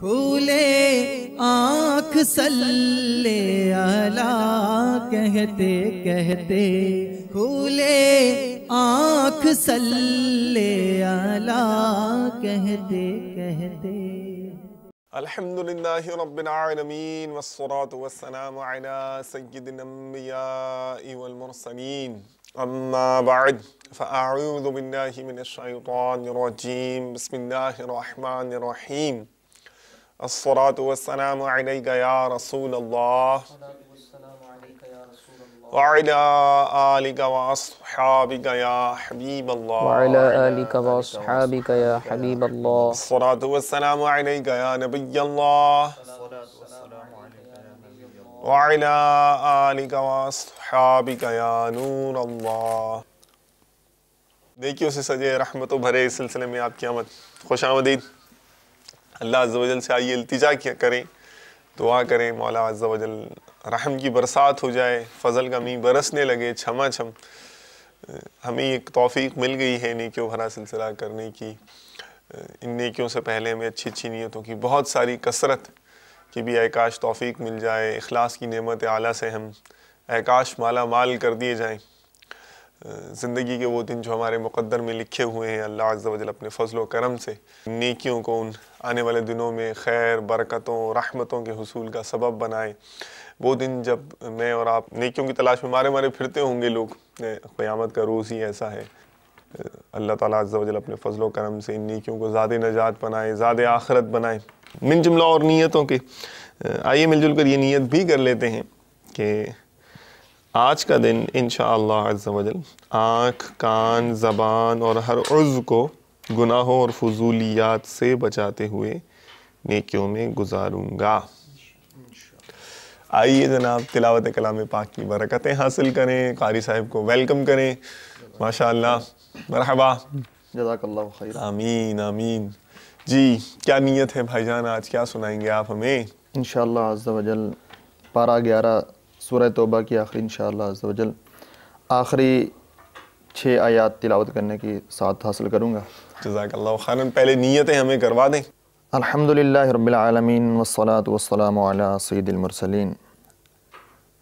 کھولے آنکھ صلی علی کہتے کہتے، کھولے آنکھ صلی علی کہتے کہتے۔ الحمدللہ رب العالمین والصلاة والسلام علی سید الانبیاء والمرسلین، اما بعد فاعوذ باللہ من الشیطان الرجیم، بسم اللہ الرحمن الرحیم۔ الصلاة والسلام علیک یا رسول اللہ وعلی آلک واصحابک یا حبیب اللہ وعلى آلك وأصحابك يا حبيب الله الصلاة والسلام علیک یا نبی اللہ وعلی آلک واصحابک یا نور اللہ۔ نیکیوں سے سجے رحمت و بھرے اس سلسلے میں آپ کی آمد خوش آمدید۔ اللہ عز و جل سے آئیے التجا کریں، دعا کریں، مولا عز و جل رحم کی برسات ہو جائے، فضل کا میںہ برسنے لگے چھما چھم۔ ہمیں ایک توفیق مل گئی ہے نیکیوں بھرا سلسلہ کرنے کی۔ ان نیکیوں سے پہلے ہمیں اچھی اچھی نیتوں کی بہت ساری کثرت کی بھی اے کاش توفیق مل جائے، اخلاص کی نعمت اعلیٰ سے ہم اے کاش مالا مال کر دیے جائیں۔ زندگی کے وہ دن جو ہمارے مقدر میں لکھے ہوئے ہیں، اللہ عز و جل اپنے فضل و کرم سے نیکیوں کو ان آنے والے دنوں میں خیر، برکتوں، رحمتوں کے حصول کا سبب بنائے۔ وہ دن جب میں اور آپ نیکیوں کی تلاش میں مارے پھرتے ہوں گے لوگ، قیامت کا روز ہی ایسا ہے۔ اللہ تعالیٰ عز و جل اپنے فضل و کرم سے ان نیکیوں کو زیادہ نجات بنائے، زیادہ آخرت بنائے۔ من جملہ اور نیتوں کے آئیے مل جل کر یہ نیت بھی کر لیتے ہیں کہ آج کا دن انشاءاللہ عز و جل آنکھ، کان، زبان اور ہر عضو کو گناہوں اور فضولیات سے بچاتے ہوئے نیکیوں میں گزاروں گا۔ آئیے جناب تلاوت کلام پاک کی برکتیں حاصل کریں، قاری صاحب کو ویلکم کریں۔ ماشاءاللہ، مرحبا، جزاک اللہ خیر۔ آمین آمین۔ جی کیا نیت ہے بھائی جان، آج کیا سنائیں گے آپ ہمیں؟ انشاءاللہ عز و جل پارہ 11 سورہ توبہ کی آخری انشاءاللہ عز و جل آخری 6 آیات تلاوت کرنے کی سعادت حاصل کروں گا۔ جزاک اللہ خیراً، پہلے نیتیں ہمیں کروا دیں۔ الحمدللہ رب العالمین والصلاة والسلام علی سید المرسلین۔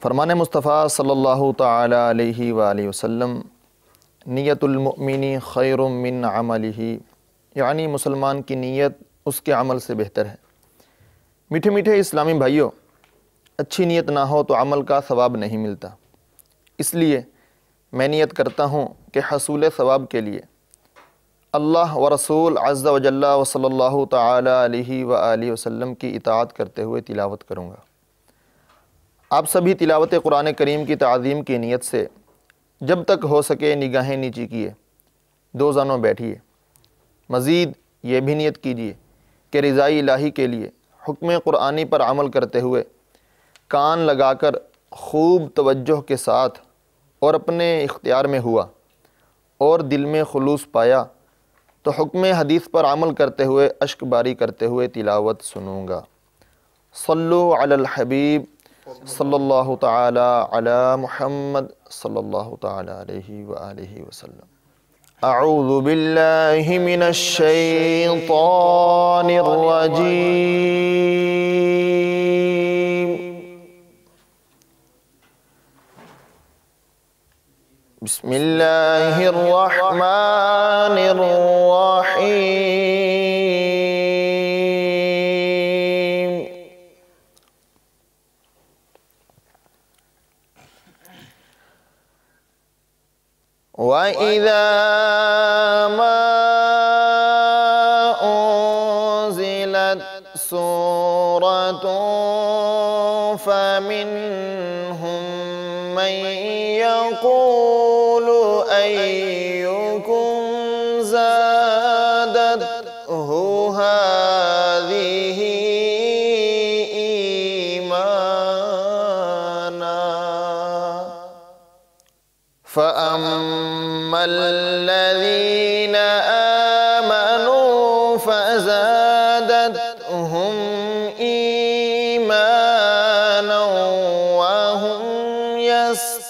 فرمان مصطفیٰ صلی اللہ تعالی علیہ وآلہ وسلم، نیت المؤمن خیر من عملہ، یعنی مسلمان کی نیت اس کے عمل سے بہتر ہے۔ میٹھے میٹھے اسلامی بھائیوں، اچھی نیت نہ ہو تو عمل کا ثواب نہیں ملتا۔ اس لیے میں نیت کرتا ہوں کہ حصول ثواب کے لیے اللہ و رسول عز و جل و صلی اللہ تعالی علیہ وآلہ وسلم کی اطاعت کرتے ہوئے تلاوت کروں گا۔ آپ سبھی تلاوت قرآن کریم کی تعظیم کی نیت سے جب تک ہو سکے نگاہیں نیچی کیے، 2 زانوں بیٹھیے۔ مزید یہ بھی نیت کیجیے کہ رضائی الہی کے لیے حکم قرآنی پر عمل کرتے ہوئے کان لگا کر خوب توجہ کے ساتھ اور اپنے اختیار میں ہوا اور دل میں خلوص پایا تو حکم حدیث پر عمل کرتے ہوئے اشک باری کرتے ہوئے تلاوت سنوں گا۔ صلو علی الحبیب صلی اللہ تعالی علی محمد صلی اللہ تعالی علیہ وآلہ وسلم۔ اعوذ باللہ من الشیطان الرجیم، بسم اللہ الرحمن الرحیم۔ وَإِذَا مَا أُنزِلَتْ سُورَةٌ فَمِنْهُمْ مَنْ يَقُولُ أَيُّكُمْ زَادَتْهُ هَٰذِهِ إِيمَانًا فَأَمَّا الَّذِينَ آمَنُوا فَزَادَتْهُمْ إِيمَانًا وَهُمْ يَسْتَبْشِرُونَ۔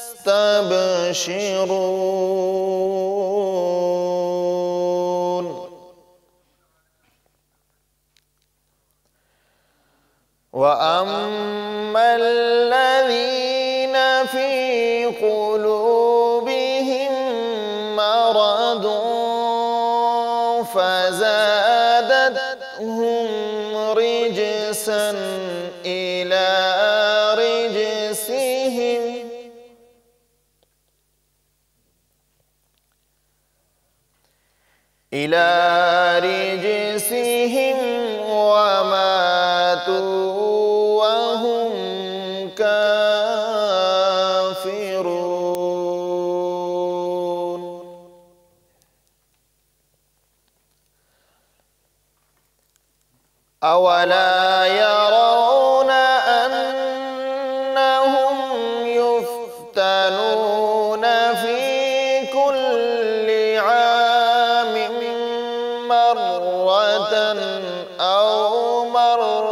وَأَمَّا الَّذِينَ فِي قُلُوبِهِم مَّرَضٌ فَزَادَتْهُمْ رِجْسًا إِلَى رِجْسِهِمْ وَمَاتُوا وَهُمْ كَافِرُونَ. أَوَلَا يَرَوْنَ أَنَّهُمْ يُفْتَنُونَ فِي كُلِّ عَامٍ مَّرَّةً أَوْ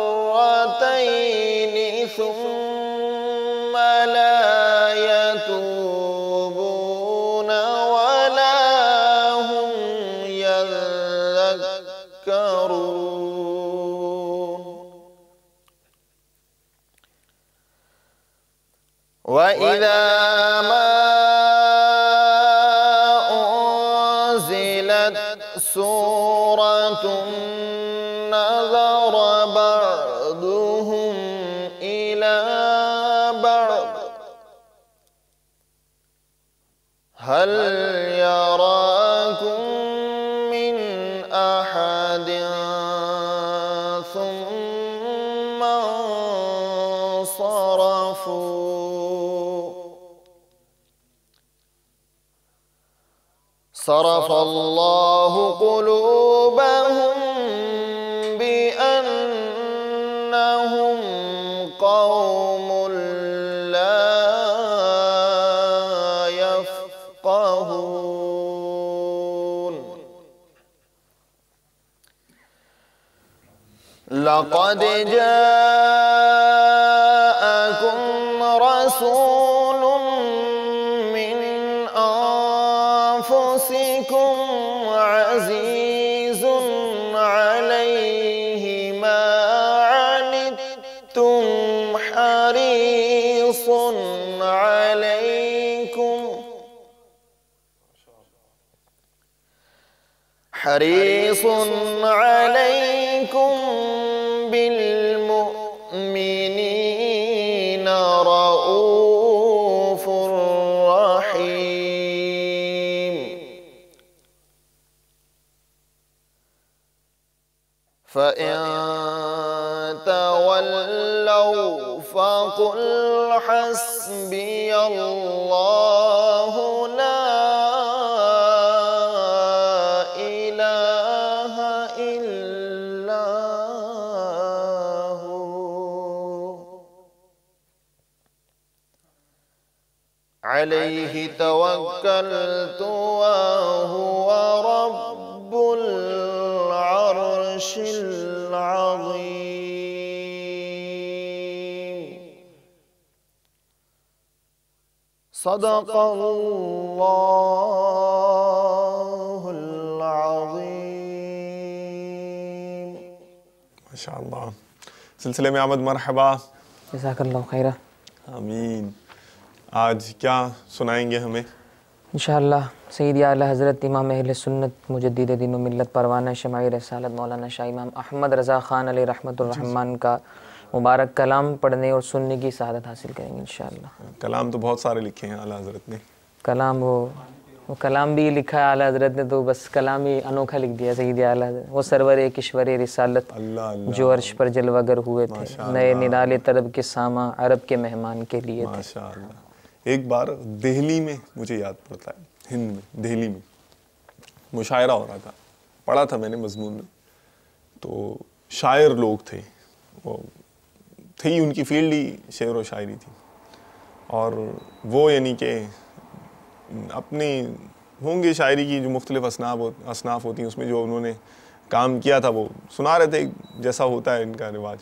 مرتين ثم لا يتوبون ولا هم يذكرون. وإذا ما أنزلت سورة نظر بعضهم إلى بعض هل يراكم من أحد ثم انصرفوا. صرف الله قلوبهم بأنهم قوم لا يفقهون. لقد جاءكم رسول من أنفسكم عزيز عليه ما عنتم حريص عليكم بالمؤمنين رؤوف رحيم. فإن تولوا فقل حسبي الله لا إله إلا هو عليه توكلت وهو رب العرش العظيم. صدق اللہ العظیم. ماشاء اللہ. سلسلے میں آمد مرحبا. جزاک اللہ خیرہ. آمین. آج کیا سنائیں گے ہمیں؟ انشاءاللہ سیدی اعلیٰ حضرت امام اہل سنت مجدد دین و ملت پروانہ شمع رسالت مولانا شاہ امام احمد رضا خان علیہ رحمۃ الرحمن کا مبارک کلام پڑھنے اور سننے کی سعادت حاصل کریں گے انشاءاللہ. کلام تو بہت سارے لکھے ہیں اعلیٰ حضرت نے. کلام وہ کلام بھی لکھا ہے اعلیٰ حضرت نے، تو بس کلام ہی انوکھا لکھ دیا سیدی اعلیٰ حضرت. وہ سرور کشور رسالت جو عرش پر جلوہ گر ہوئے تھے، نئے نرالے طرب کے ساماں عرب کے مہمان کے لیے تھے. ماشاءاللہ. ایک بار دہلی میں مجھے یاد پڑتا ہے، ہند میں دہلی میں مشاعرہ ہو رہا تھا. پڑھا تھا میں نے مضمون میں. تو شاعر لوگ تھے، وہ تھی ان کی فیلڈ ہی شعر و شاعری تھی. اور وہ یعنی کہ اپنی ہوں گے شاعری کی جو مختلف اصناف ہوتی ہیں، اس میں جو انہوں نے کام کیا تھا وہ سنا رہے تھے جیسا ہوتا ہے ان کا رواج.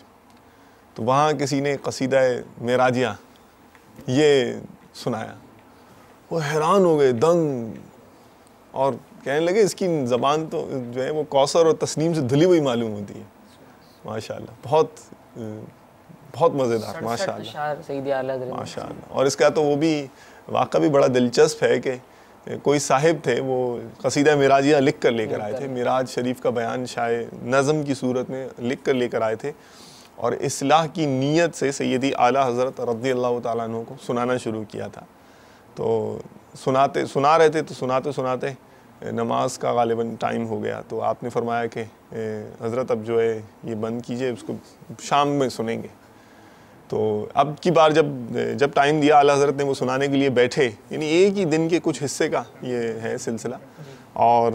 تو وہاں کسی نے قصیدہ معراجیہ یہ سنایا. وہ حیران ہو گئے، دنگ، اور کہنے لگے اس کی زبان تو جو ہے وہ کوثر اور تسنیم سے دھلی ہوئی معلوم ہوتی ہے. ماشاءاللہ بہت بہت مزیدار، ماشاء اللہ اشعار سید اعلیٰ حضرت، ماشاء اللہ. اور اس کا تو وہ بھی واقعہ بھی بڑا دلچسپ ہے کہ کوئی صاحب تھے، وہ قصیدہ معراجیہ لکھ کر لے کر آئے تھے، معراج شریف کا بیان شاید نظم کی صورت میں لکھ کر لے کر آئے تھے، اور اصلاح کی نیت سے سیدی اعلیٰ حضرت رضی اللہ تعالیٰ عنہ کو سنانا شروع کیا تھا. تو سنا رہے تھے، تو سناتے نماز کا غالباً ٹائم ہو گیا، تو آپ نے فرمایا کہ حضرت اب جو ہے یہ بند کیجئے، اس کو شام میں سنیں گے. تو اب کی بار جب ٹائم دیا اعلیٰ حضرت نے، وہ سنانے کے لیے بیٹھے، یعنی ایک ہی دن کے کچھ حصے کا یہ ہے سلسلہ، اور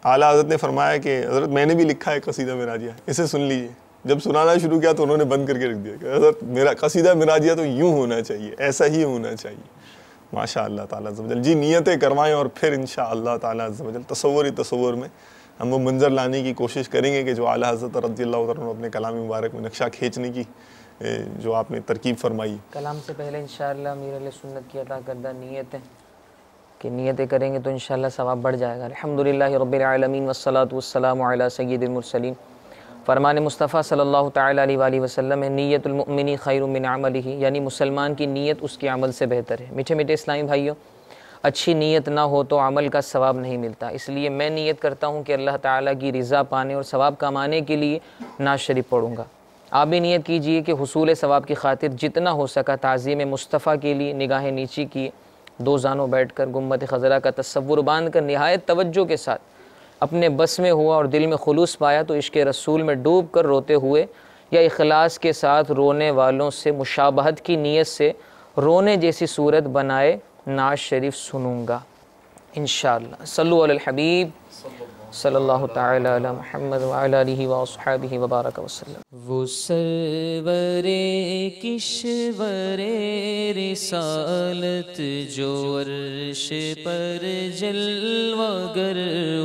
اعلیٰ حضرت نے فرمایا کہ حضرت میں نے بھی لکھا ہے قصیدہ معراجیہ، اسے سن لیجئے. جب سنانا شروع کیا تو انہوں نے بند کر کے رکھ دیا کہ حضرت میرا قصیدہ معراجیہ تو یوں ہونا چاہیے، ایسا ہی ہونا چاہیے. ماشاء اللہ تعالیٰ عز و جل. جی نیتیں کروائیں، اور پھر انشاءاللہ تعالیٰ عز و جل تصور میں ہم وہ منظر لانے کی کوشش کریں گے کہ جو اعلیٰ حضرت رضی اللہ تعالیٰ عنہ اپنے کلام مبارک میں نقشہ کھینچنے کی جو آپ نے ترکیب فرمائی. کلام سے پہلے انشاءاللہ امیر علیہ سنت کی عطا کردہ نیتیں کہ نیتیں کریں گے تو انشاءاللہ ثواب بڑھ جائے گا. الحمدللہ رب العالمین والصلاة والسلام علی سید المرسلین. فرمان مصطفیٰ صلی اللہ تعالیٰ علیہ وآلہ وسلم ہے نیت المؤمن خیر من عملہ، یعنی مسلمان کی نیت اس کے عمل سے بہتر ہے. میٹھے میٹھے اسلامی بھائیوں، اچھی نیت نہ ہو تو عمل کا ثواب نہیں ملتا. اس لیے میں نیت کرتا ہوں کہ اللہ تعالیٰ کی رضا پانے اور ثواب کمانے کے لیے نعت شریف پڑھوں گا. آپ بھی نیت کیجئے کہ حصول ثواب کی خاطر جتنا ہو سکا تعظیم مصطفیٰ کے لیے نگاہیں نیچی کی، دو زانوں بیٹھ کر گنبد خضرا کا تصور باندھ کر نہایت توجہ کے ساتھ اپنے بس میں ہوا اور دل میں خلوص پایا تو عشق رسول میں ڈوب کر روتے ہوئے یا اخلاص کے ساتھ رونے والوں سے مشابہت کی نیت سے رونے جیسی صورت بنائے نعت شریف سنوں گا انشاءاللہ. صلو علی الحبیب صلی اللہ تعالی علی محمد وعلی آلہ واصحابہ وبارک وسلم. وہ سرور کشور رسالت جو عرش پر جلوہ گر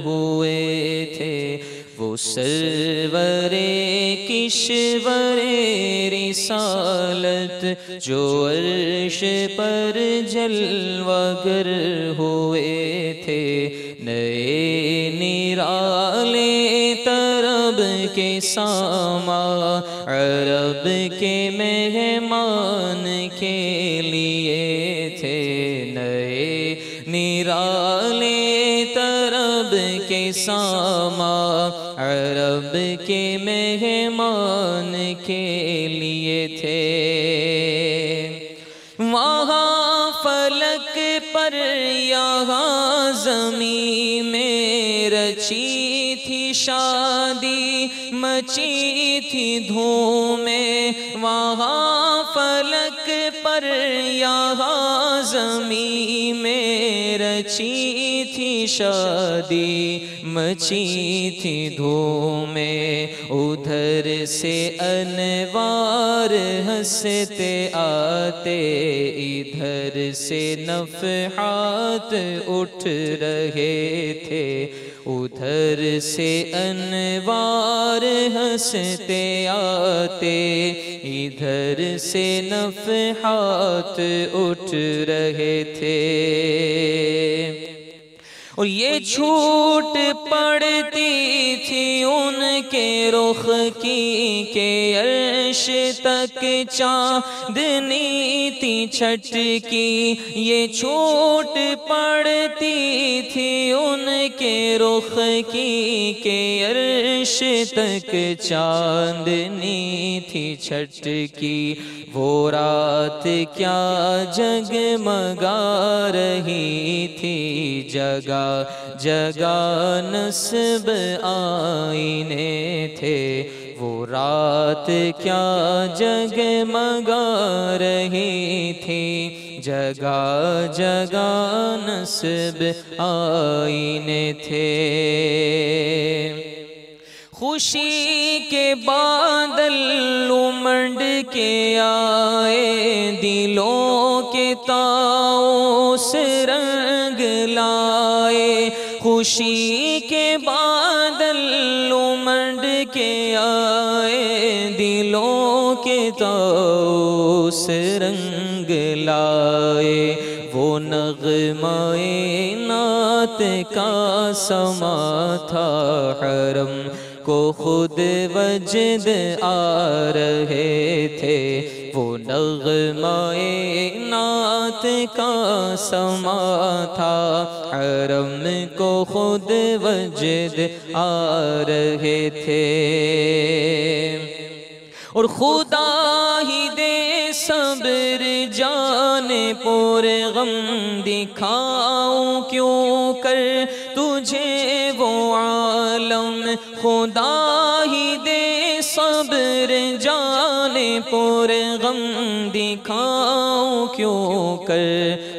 ہوئے تھے، وہ سرور کشور رسالت جو عرش پر جلوہ گر ہوئے تھے، نئے نرالے طرب کے ساما عرب کے مہمان کے لیے تھے، نئے نرالے طرب کے ساما عرب کے مہمان کے لیے تھے. وہاں فلک پر یہاں زمین میں رچی تھی شادی، مچی تھی دھومیں. وہاں فلک پر یہاں زمین میں رچی تھی شادی، مچی تھی دھومیں. ادھر سے انوار ہنستے آتے، ادھر سے نفحات اٹھ رہے تھے. ادھر سے انوار ہنستے آتے، ادھر سے نفحات اٹھ رہے تھے. اور یہ چھوٹ پڑتی تھی ان کے رخ کی کہ عرش تک چاندنی تھی چھٹکی. یہ چھوٹ پڑتی تھی ان کے رخ کی کہ عرش تک چاندنی تھی چھٹکی. وہ رات کیا جگمگا رہی تھی، جگہ جگہ نصب آئینے تھے. وہ رات کیا جگمگا رہی تھی، جگہ جگہ نصب آئینے تھے. خوشی کے بادل امنڈ کے آئے، دلوں کے طاؤس رنگ لائے. خوشی کے بادل امنڈ کے آئے، دلوں کے طاؤس رنگ لائے. وہ نغمہ نعت کا سما تھا حرم کو خود وجد آ رہے تھے، وہ نغمۂ نعت کا سما تھا، حرم کو خود وجد آ رہے تھے۔ اور خدا ہی دے صبر جانے پر غم دکھاؤں کیوں کر تجھے وہ عالم، خدا ہی دے صبر جانے پر غم دکھاؤں کیوں کر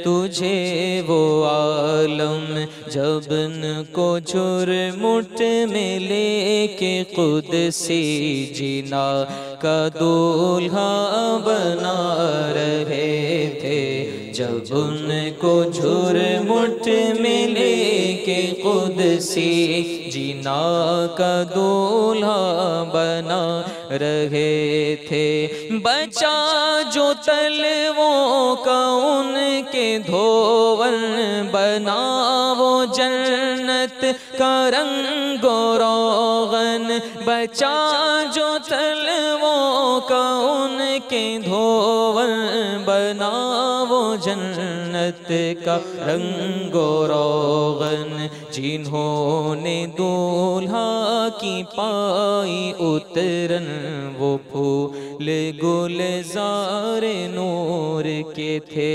تجھے وہ عالم، جب ان کو جھرمٹ میں لے کے قدسی جنا کا دولہا بنا رہے تھے، جب ان کو جھرمٹ میں لے کے قدسی جنا کا دولہا بنا رہے تھے۔ بچا جو تلووں کا ان کے دھوون بنا وہ جنت کا رنگ و روغن، بچا جو تلووں کا ان کے دھوون بنا وہ جنت کا رنگ و روغن، جنہوں نے دولہا کی پائی اترن وہ پھول گلزار نور کے تھے۔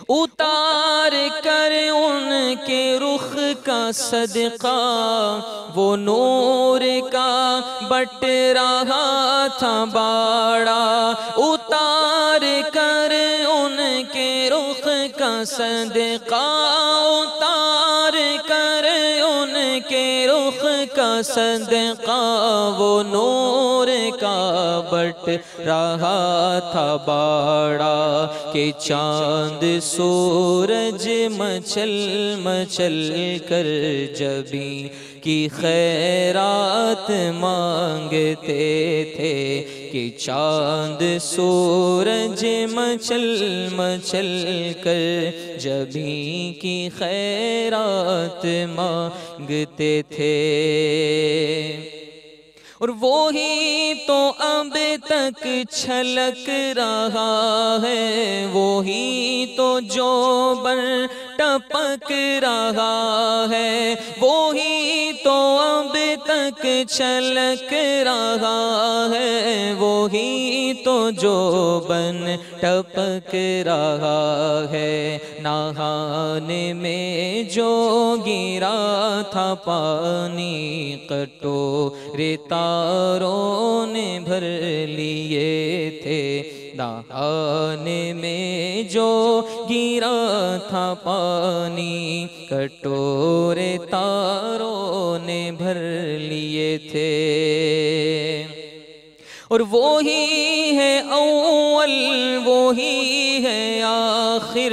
اتار کر ان کے رخ کا صدقہ وہ نور کا بٹ رہا تھا باڑا، اتار کر ان کے رخ کا صدقہ، اتار کر ان کے رخ کا صدقہ وہ نور کا بٹ رہا تھا باڑا، کہ چاند سورج مچل مچل کر جبیں کی خیرات مانگتے تھے، کہ چاند سورج مچل مچل کر جبیں کی خیرات مانگتے تھے۔ اور وہی تو اب تک چھلک رہا ہے، وہی تو جو بر ٹپک رہا ہے، وہی تو اب تک چھلک رہا ہے، وہی تو جو بن ٹپک رہا ہے۔ نہانے میں جو گرا تھا پانی کٹورے تاروں نے بھر لیے تھے، نہانے میں جو گرا تھا پانی کٹورے تاروں نے بھر لیے تھے۔ اور وہی ہے اول وہی ہے آخر،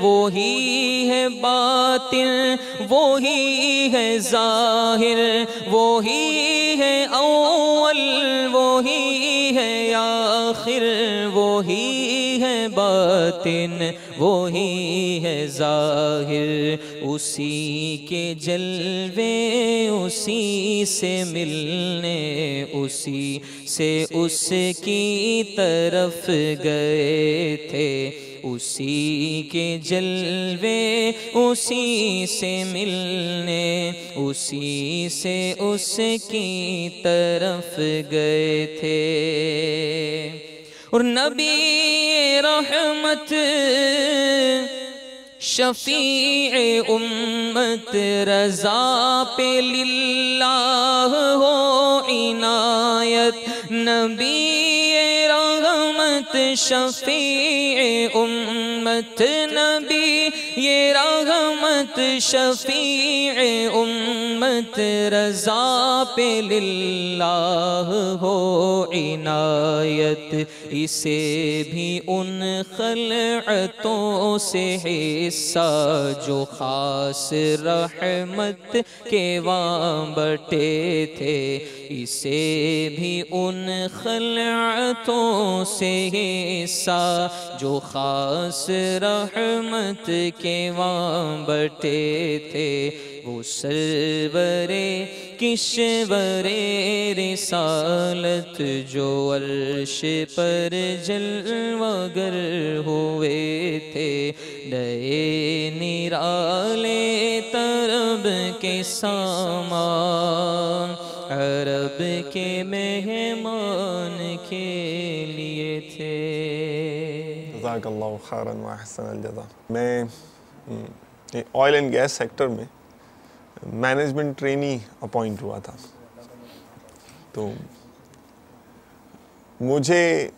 وہی ہے باطن وہی ہے ظاہر، وہی ہے اول وہی ہے آخر، وہی ہے باطن وہی ہے ظاہر، اسی کے جلوے اسی سے ملنے، اسی سے اس کی طرف گئے تھے، اسی کے جلوے اسی سے ملنے، اسی سے اس کی طرف گئے تھے۔ اور نبی رحمت شفیع امت رضا پہ للہ ہو عنایت، نبی رحمت شفیع امت، نبی یہ رحمت شفیع امت رضا پہ للہ ہو عنایت، اسے بھی ان خلعتوں سے حصہ جو خاص رحمت کے وہاں بٹے تھے، اسے بھی ان خلعتوں سے حصہ جو خاص رحمت کے وہاں بٹے تھے، وہ سرور کشور رسالت جو عرش پر جلوہ گر ہوئے تھے، نئے نرالے طرب کے سامان عرب کے مہمان کے لیے تھے۔ جزاک اللہ خیرا و احسن الجزا۔ میں آئل اینڈ گیس سیکٹر میں مینجمنٹ ٹرینی اپوائنٹ ہوا تھا، تو مجھے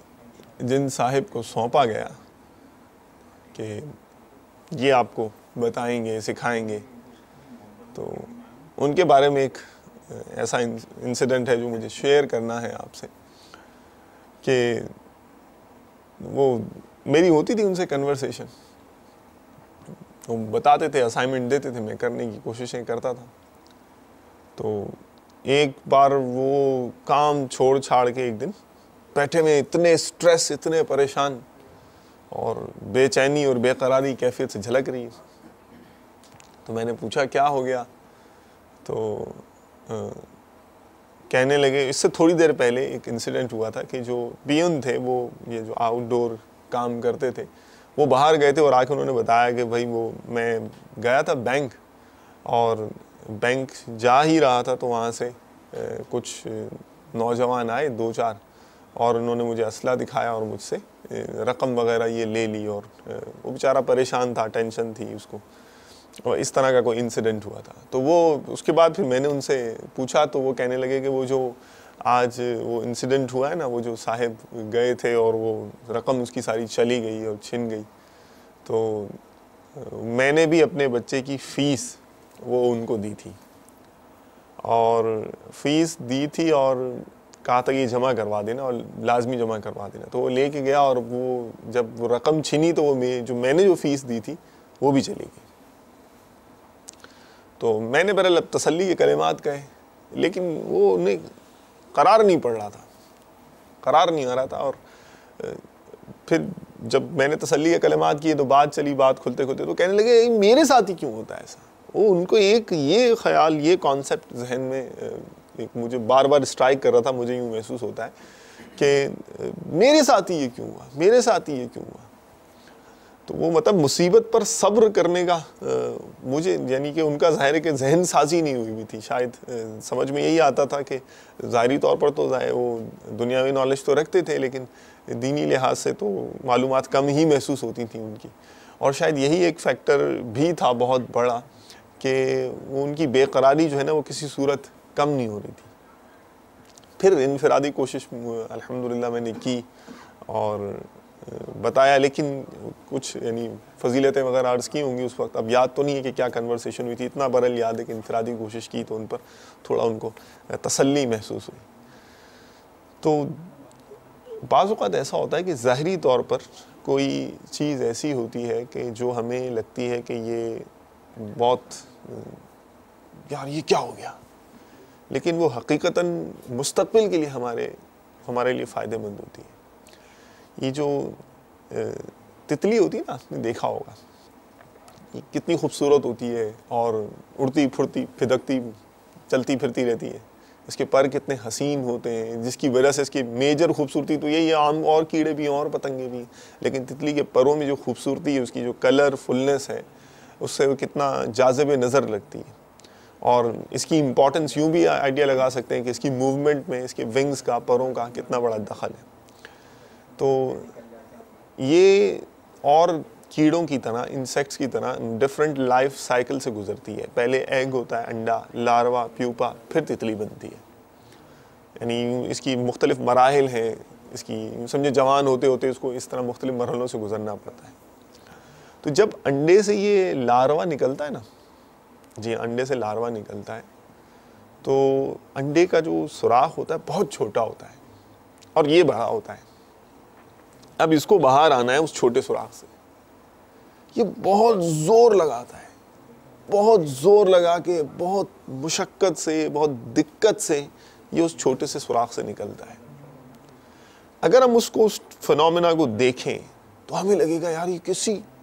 جن صاحب کو سونپا گیا کہ یہ آپ کو بتائیں گے، سکھائیں گے، تو ان کے بارے میں ایک ایسا انسیڈنٹ ہے جو مجھے شیئر کرنا ہے آپ سے، کہ وہ میری ہوتی تھی ان سے کنورسیشن، وہ بتاتے تھے، اسائنمنٹ دیتے تھے، میں کرنے کی کوششیں کرتا تھا۔ تو ایک بار وہ کام چھوڑ چھاڑ کے ایک دن بیٹھے میں اتنے سٹریس، اتنے پریشان اور بے چینی اور بے قراری کیفیت سے جھلک رہی ہے، تو میں نے پوچھا کیا ہو گیا؟ تو کہنے لگے، اس سے تھوڑی دیر پہلے ایک انسیڈنٹ ہوا تھا کہ جو پیون تھے، وہ یہ جو آؤٹ ڈور کام کرتے تھے، وہ باہر گئے تھے اور آ کے انہوں نے بتایا کہ بھائی وہ میں گیا تھا بینک، اور بینک جا ہی رہا تھا تو وہاں سے کچھ نوجوان آئے 2-4، اور انہوں نے مجھے اسلحہ دکھایا اور مجھ سے رقم وغیرہ یہ لے لی، اور وہ بیچارہ پریشان تھا، ٹینشن تھی اس کو، اور اس طرح کا کوئی انسیڈنٹ ہوا تھا۔ تو وہ اس کے بعد پھر میں نے ان سے پوچھا تو وہ کہنے لگے کہ وہ جو آج وہ انسیڈنٹ ہوا ہے نا، وہ جو صاحب گئے تھے اور وہ رقم اس کی ساری چلی گئی اور چھن گئی، تو میں نے بھی اپنے بچے کی فیس وہ ان کو دی تھی، اور فیس دی تھی اور کہا تھا یہ جمع کروا دینا اور لازمی جمع کروا دینا۔ تو وہ لے کے گیا، اور وہ جب وہ رقم چھنی تو وہ میں نے جو فیس دی تھی وہ بھی چلی گئی۔ تو میں نے بہرحال تسلی کے کلمات کہے، لیکن وہ انہیں قرار نہیں پڑ رہا تھا، قرار نہیں آ رہا تھا۔ اور پھر جب میں نے تسلی کے کلمات کیے تو بات چلی، بات کھلتے کھلتے تو کہنے لگے میرے ساتھ ہی کیوں ہوتا ہے ایسا؟ وہ ان کو ایک یہ خیال، یہ کانسیپٹ ذہن میں ایک مجھے بار بار اسٹرائک کر رہا تھا، مجھے یوں محسوس ہوتا ہے کہ میرے ساتھ ہی یہ کیوں ہوا، میرے ساتھ ہی یہ کیوں ہوا۔ تو وہ مطلب مصیبت پر صبر کرنے کا مجھے، یعنی کہ ان کا ظاہر ہے کہ ذہن سازی نہیں ہوئی تھی، شاید سمجھ میں یہی آتا تھا کہ ظاہری طور پر تو وہ دنیاوی نالج تو رکھتے تھے، لیکن دینی لحاظ سے تو معلومات کم ہی محسوس ہوتی تھیں ان کی، اور شاید یہی ایک فیکٹر بھی تھا بہت بڑا کہ وہ ان کی بے قراری جو ہے نا وہ کسی صورت کم نہیں ہو رہی تھی۔ پھر انفرادی کوشش الحمدللہ میں نے کی اور بتایا، لیکن کچھ یعنی فضیلتیں وغیرہ عرض کی ہوں گی اس وقت، اب یاد تو نہیں ہے کہ کیا کنورسیشن ہوئی تھی، اتنا برل یاد ہے کہ انفرادی کوشش کی تو ان پر تھوڑا ان کو تسلی محسوس ہوئی۔ تو بعض اوقات ایسا ہوتا ہے کہ ظاہری طور پر کوئی چیز ایسی ہوتی ہے کہ جو ہمیں لگتی ہے کہ یہ بہت یار یہ کیا ہو گیا، لیکن وہ حقیقتاً مستقبل کے لیے ہمارے لیے فائدہ مند ہوتی ہے۔ یہ جو تتلی ہوتی ہے نا، آپ نے دیکھا ہوگا، یہ کتنی خوبصورت ہوتی ہے اور اڑتی پھرتی پھدکتی چلتی پھرتی رہتی ہے، اس کے پر کتنے حسین ہوتے ہیں، جس کی وجہ سے اس کی میجر خوبصورتی تو یہی ہے، عام اور کیڑے بھی ہیں اور پتنگے بھی ہیں، لیکن تتلی کے پروں میں جو خوبصورتی ہے، اس کی جو کلر فلنس ہے، اس سے وہ کتنا جاذب نظر لگتی ہے۔ اور اس کی امپورٹنس یوں بھی آئیڈیا لگا سکتے ہیں کہ اس کی موومنٹ میں اس کے ونگز کا، پروں کا کتنا بڑا دخل ہے۔ تو یہ اور کیڑوں کی طرح، انسیکٹس کی طرح ڈیفرنٹ لائف سائیکل سے گزرتی ہے۔ پہلے ایگ ہوتا ہے، انڈا، لاروا، پیوپا، پھر تتلی بنتی ہے، یعنی اس کی مختلف مراحل ہیں، اس کی سمجھے جوان ہوتے ہوتے اس کو اس طرح مختلف مرحلوں سے گزرنا پڑتا ہے۔ تو جب انڈے سے یہ لاروا نکلتا ہے نا، جی انڈے سے لاروا نکلتا ہے، تو انڈے کا جو سوراخ ہوتا ہے بہت چھوٹا ہوتا ہے اور یہ بڑا ہوتا ہے۔ اب اس کو باہر آنا ہے اس چھوٹے سوراخ سے، یہ بہت زور لگاتا ہے، بہت زور لگا کے، بہت مشقت سے، بہت دقت سے یہ اس چھوٹے سے سوراخ سے نکلتا ہے۔ اگر ہم اس فنومینا کو دیکھیں تو ہمیں لگے گا یار یہ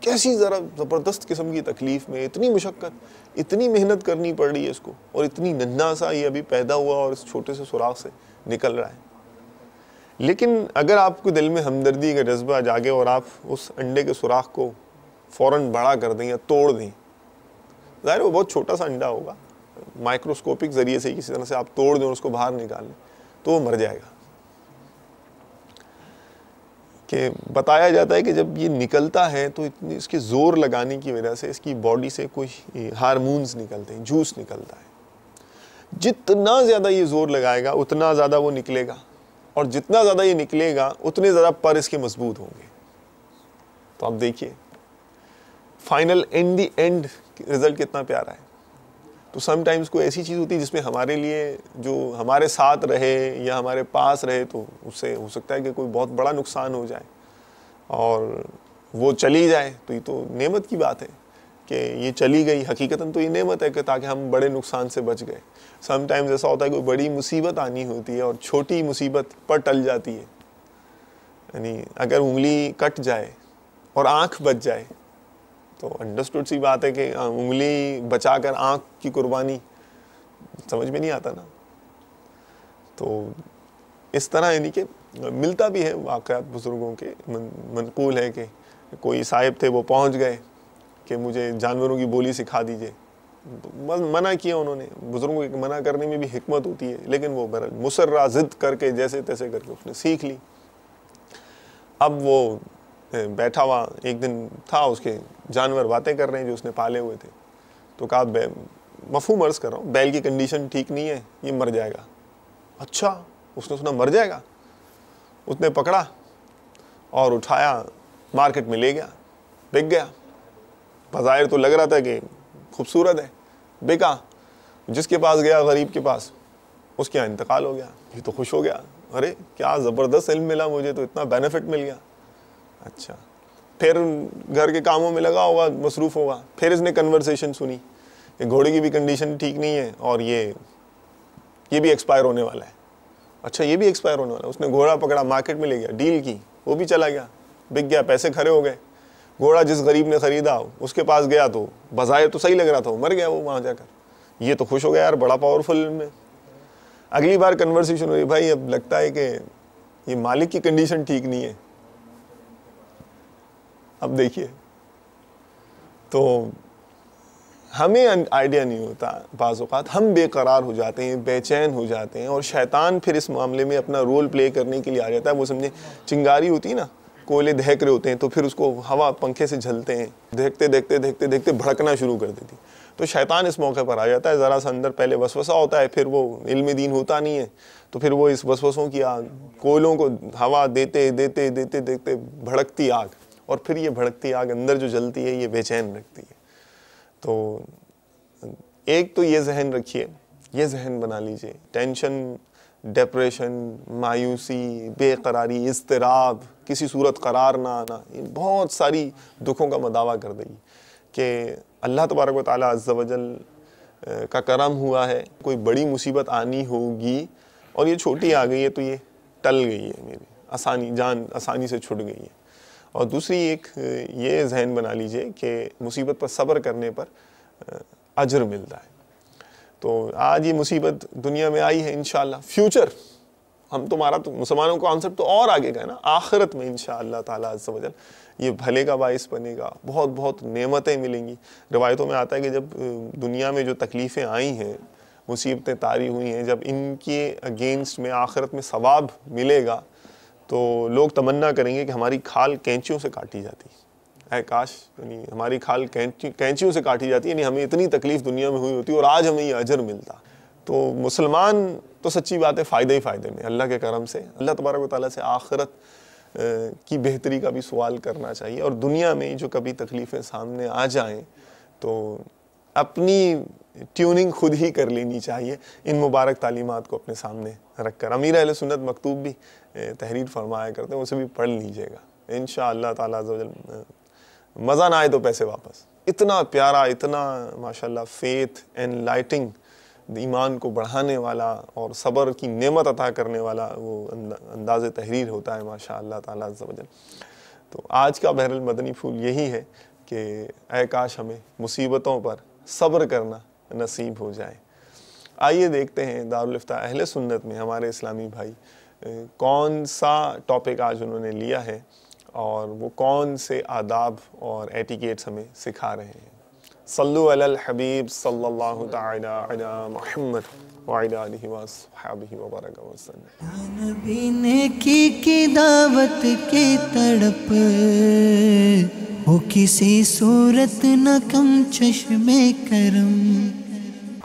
کیسی ذرا زبردست قسم کی تکلیف میں، اتنی مشقت، اتنی محنت کرنی پڑ رہی ہے اس کو، اور اتنی ننھا سا یہ ابھی پیدا ہوا اور اس چھوٹے سے سوراخ سے نکل رہا ہے. لیکن اگر آپ کو دل میں ہمدردی کا جذبہ جاگے اور آپ اس انڈے کے سوراخ کو فوراً بڑا کر دیں یا توڑ دیں، ظاہر وہ بہت چھوٹا سا انڈا ہوگا، مائکروسکوپک ذریعے سے کسی طرح سے آپ توڑ دیں اور اس کو باہر نکال لیں تو وہ مر جائے گا. کہ بتایا جاتا ہے کہ جب یہ نکلتا ہے تو اتنی اس کے زور لگانے کی وجہ سے اس کی باڈی سے کوئی ہارمونز نکلتے ہیں، جوس نکلتا ہے. جتنا زیادہ یہ زور لگائے گا اتنا زیادہ وہ نکلے گا، اور جتنا زیادہ یہ نکلے گا اتنے زیادہ پر اس کے مضبوط ہوں گے. تو آپ دیکھیے final in the end result کتنا پیارا ہے. تو سم ٹائمز کوئی ایسی چیز ہوتی ہے جس میں ہمارے لیے جو ہمارے ساتھ رہے یا ہمارے پاس رہے تو اس سے ہو سکتا ہے کہ کوئی بہت بڑا نقصان ہو جائے، اور وہ چلی جائے تو یہ تو نعمت کی بات ہے کہ یہ چلی گئی. حقیقتاً تو یہ نعمت ہے کہ تاکہ ہم بڑے نقصان سے بچ گئے. سم ٹائمز ایسا ہوتا ہے کوئی بڑی مصیبت آنی ہوتی ہے اور چھوٹی مصیبت پر ٹل جاتی ہے. یعنی اگر انگلی کٹ جائے اور آنکھ بچ جائے تو انڈرسٹوڈ سی بات ہے کہ انگلی بچا کر آنکھ کی قربانی سمجھ میں نہیں آتا نا. تو اس طرح یعنی کہ ملتا بھی ہے واقعات بزرگوں کے. منقول ہے کہ کوئی صاحب تھے، وہ پہنچ گئے کہ مجھے جانوروں کی بولی سکھا دیجئے. منع کیا انہوں نے. بزرگوں کے منع کرنے میں بھی حکمت ہوتی ہے، لیکن وہ مصرہ ضد کر کے جیسے تیسے کر کے اس نے سیکھ لی. اب وہ بیٹھا ہوا ایک دن تھا، اس کے جانور باتیں کر رہے ہیں جو اس نے پالے ہوئے تھے. تو کہا مفہوم عرض کر رہا ہوں، بیل کی کنڈیشن ٹھیک نہیں ہے، یہ مر جائے گا. اچھا، اس نے سنا مر جائے گا. اس نے پکڑا اور اٹھایا، مارکیٹ میں لے گیا، بک گیا. بظاہر تو لگ رہا تھا کہ خوبصورت ہے، بکا. جس کے پاس گیا، غریب کے پاس، اس کے یہاں انتقال ہو گیا. یہ تو خوش ہو گیا، ارے کیا زبردست علم ملا مجھے، تو اتنا بینیفٹ مل گیا. اچھا، پھر گھر کے کاموں میں لگا ہوگا، مصروف ہوگا. پھر اس نے کنورسیشن سنی کہ گھوڑے کی بھی کنڈیشن ٹھیک نہیں ہے اور یہ بھی ایکسپائر ہونے والا ہے. اچھا، یہ بھی ایکسپائر ہونے والا ہے. اس نے گھوڑا پکڑا، مارکیٹ میں لے گیا، ڈیل کی، وہ بھی چلا گیا، بک گیا، پیسے کھڑے ہو گئے. گھوڑا جس غریب نے خریدا اس کے پاس گیا تو بظاہر تو صحیح لگ رہا تھا، وہ مر گیا وہ وہاں جا کر. یہ تو خوش ہو گیا، یار بڑا پاورفل علم ہے. اگلی بار کنورسیشن ہوئی، بھائی اب لگتا ہے کہ یہ مالک کی کنڈیشن ٹھیک نہیں ہے. اب دیکھیے، تو ہمیں آئیڈیا نہیں ہوتا، بعض اوقات ہم بے قرار ہو جاتے ہیں، بے چین ہو جاتے ہیں، اور شیطان پھر اس معاملے میں اپنا رول پلے کرنے کے لیے آ جاتا ہے. وہ سمجھے چنگاری ہوتی ہے نا، کوئلے دہک رہے ہوتے ہیں تو پھر اس کو ہوا پنکھے سے جھلتے ہیں، دیکھتے دیکھتے دیکھتے دیکھتے بھڑکنا شروع کر دیتی. تو شیطان اس موقع پر آ جاتا ہے. ذرا سا اندر پہلے وسوسہ ہوتا ہے، پھر وہ علم دین ہوتا نہیں ہے، تو پھر وہ اس وسوسوں کی کوئلوں کو ہوا دیتے دیتے دیتے دیتے بھڑکتی آگ، اور پھر یہ بھڑکتی آگ اندر جو جلتی ہے یہ بے چین رکھتی ہے. تو ایک تو یہ ذہن رکھیے، یہ ذہن بنا لیجئے، ٹینشن، ڈپریشن، مایوسی، بے قراری، اضطراب، کسی صورت قرار نہ آنا، یہ بہت ساری دکھوں کا مداوع کر دے گی کہ اللہ تبارک و تعالیٰ عز و جل کا کرم ہوا ہے، کوئی بڑی مصیبت آنی ہوگی اور یہ چھوٹی آ گئی ہے تو یہ ٹل گئی ہے، میری جان آسانی سے چھٹ گئی ہے. اور دوسری ایک یہ ذہن بنا لیجئے کہ مصیبت پر صبر کرنے پر اجر ملتا ہے. تو آج یہ مصیبت دنیا میں آئی ہے، انشاءاللہ فیوچر ہم تمہارا تو مسلمانوں کا کانسیپٹ تو اور آگے کا ہے نا، آخرت میں انشاءاللہ تعالیٰ عز و جل یہ بھلے کا باعث بنے گا، بہت بہت نعمتیں ملیں گی. روایتوں میں آتا ہے کہ جب دنیا میں جو تکلیفیں آئی ہیں، مصیبتیں طاری ہوئی ہیں، جب ان کے اگینسٹ میں آخرت میں ثواب ملے گا تو لوگ تمنا کریں گے کہ ہماری کھال کینچیوں سے کاٹی جاتی. اے کاش یعنی ہماری کھال کینچیوں سے کاٹی جاتی، یعنی ہمیں اتنی تکلیف دنیا میں ہوئی ہوتی اور آج ہمیں یہ اجر ملتا. تو مسلمان تو سچی بات ہے فائدے ہی فائدے میں، اللہ کے کرم سے اللہ تبارک و تعالیٰ سے آخرت کی بہتری کا بھی سوال کرنا چاہیے. اور دنیا میں جو کبھی تکلیفیں سامنے آ جائیں تو اپنی ٹیوننگ خود ہی کر لینی چاہیے، ان مبارک تعلیمات کو اپنے سامنے رکھ کر. امیر اہل سنت مکتوب بھی تحریر فرمایا کرتے ہیں، اسے بھی پڑھ لیجئے گا انشاءاللہ تعالیٰ عز و جل. مزہ نہ آئے تو پیسے واپس. اتنا پیارا، اتنا ماشاءاللہ فیتھ اینڈ لائٹنگ، ایمان کو بڑھانے والا اور صبر کی نعمت عطا کرنے والا وہ انداز تحریر ہوتا ہے ماشاءاللہ تعالیٰ عز و جل. تو آج کا بہر المدنی پھول یہی ہے کہ اے کاش ہمیں مصیبتوں پر صبر کرنا نصیب ہو جائے۔ آئیے دیکھتے ہیں دارالفتاح اہل سنت میں ہمارے اسلامی بھائی کون سا ٹاپک آج انہوں نے لیا ہے اور وہ کون سے آداب اور ایٹیکیٹس ہمیں سکھا رہے ہیں۔ صلو علی الحبیب صلی اللہ تعالی علی محمد وعلی آلہ وصحبہ وبارک وسلم۔ نبی نے کی دعوت کی تڑپ ہو کسی صورت نہ کم چشم کرم۔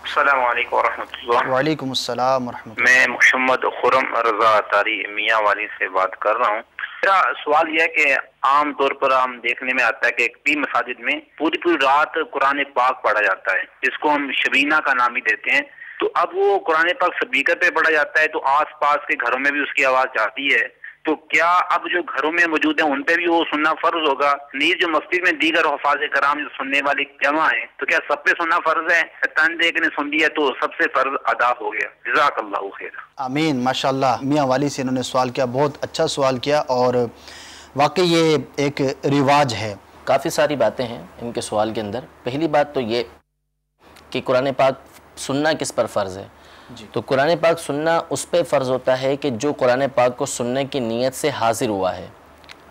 السلام علیکم ورحمۃ اللہ۔ وعلیکم السلام ورحمۃ اللہ۔ میں محمد خرم رضا اطاری میاں والی سے بات کر رہا ہوں۔ میرا سوال یہ ہے کہ عام طور پر ہم دیکھنے میں آتا ہے کہ کئی مساجد میں پوری رات قرآن پاک پڑھا جاتا ہے، جس کو ہم شبینہ کا نام ہی دیتے ہیں۔ تو اب وہ قرآن پاک اسپیکر پہ پڑھا جاتا ہے تو آس پاس کے گھروں میں بھی اس کی آواز جاتی ہے، تو کیا اب جو گھروں میں موجود ہیں ان پہ بھی وہ سننا فرض ہوگا؟ نیز جو مسجد میں دیگر حفاظ کرام جو سننے والی جمع ہیں تو کیا سب پہ سننا فرض ہے؟ تند ایک نے سن لیا تو سب سے فرض ادا ہو گیا؟ جزاک اللہ خیر۔ آمین۔ ماشاءاللہ میاں والی سے انہوں نے سوال کیا، بہت اچھا سوال کیا، اور واقعی یہ ایک رواج ہے۔ کافی ساری باتیں ہیں ان کے سوال کے اندر۔ پہلی بات تو یہ کہ قرآن پاک سننا کس پر فرض ہے؟ تو قرآن پاک سننا اس پہ فرض ہوتا ہے کہ جو قرآن پاک کو سننے کی نیت سے حاضر ہوا ہے۔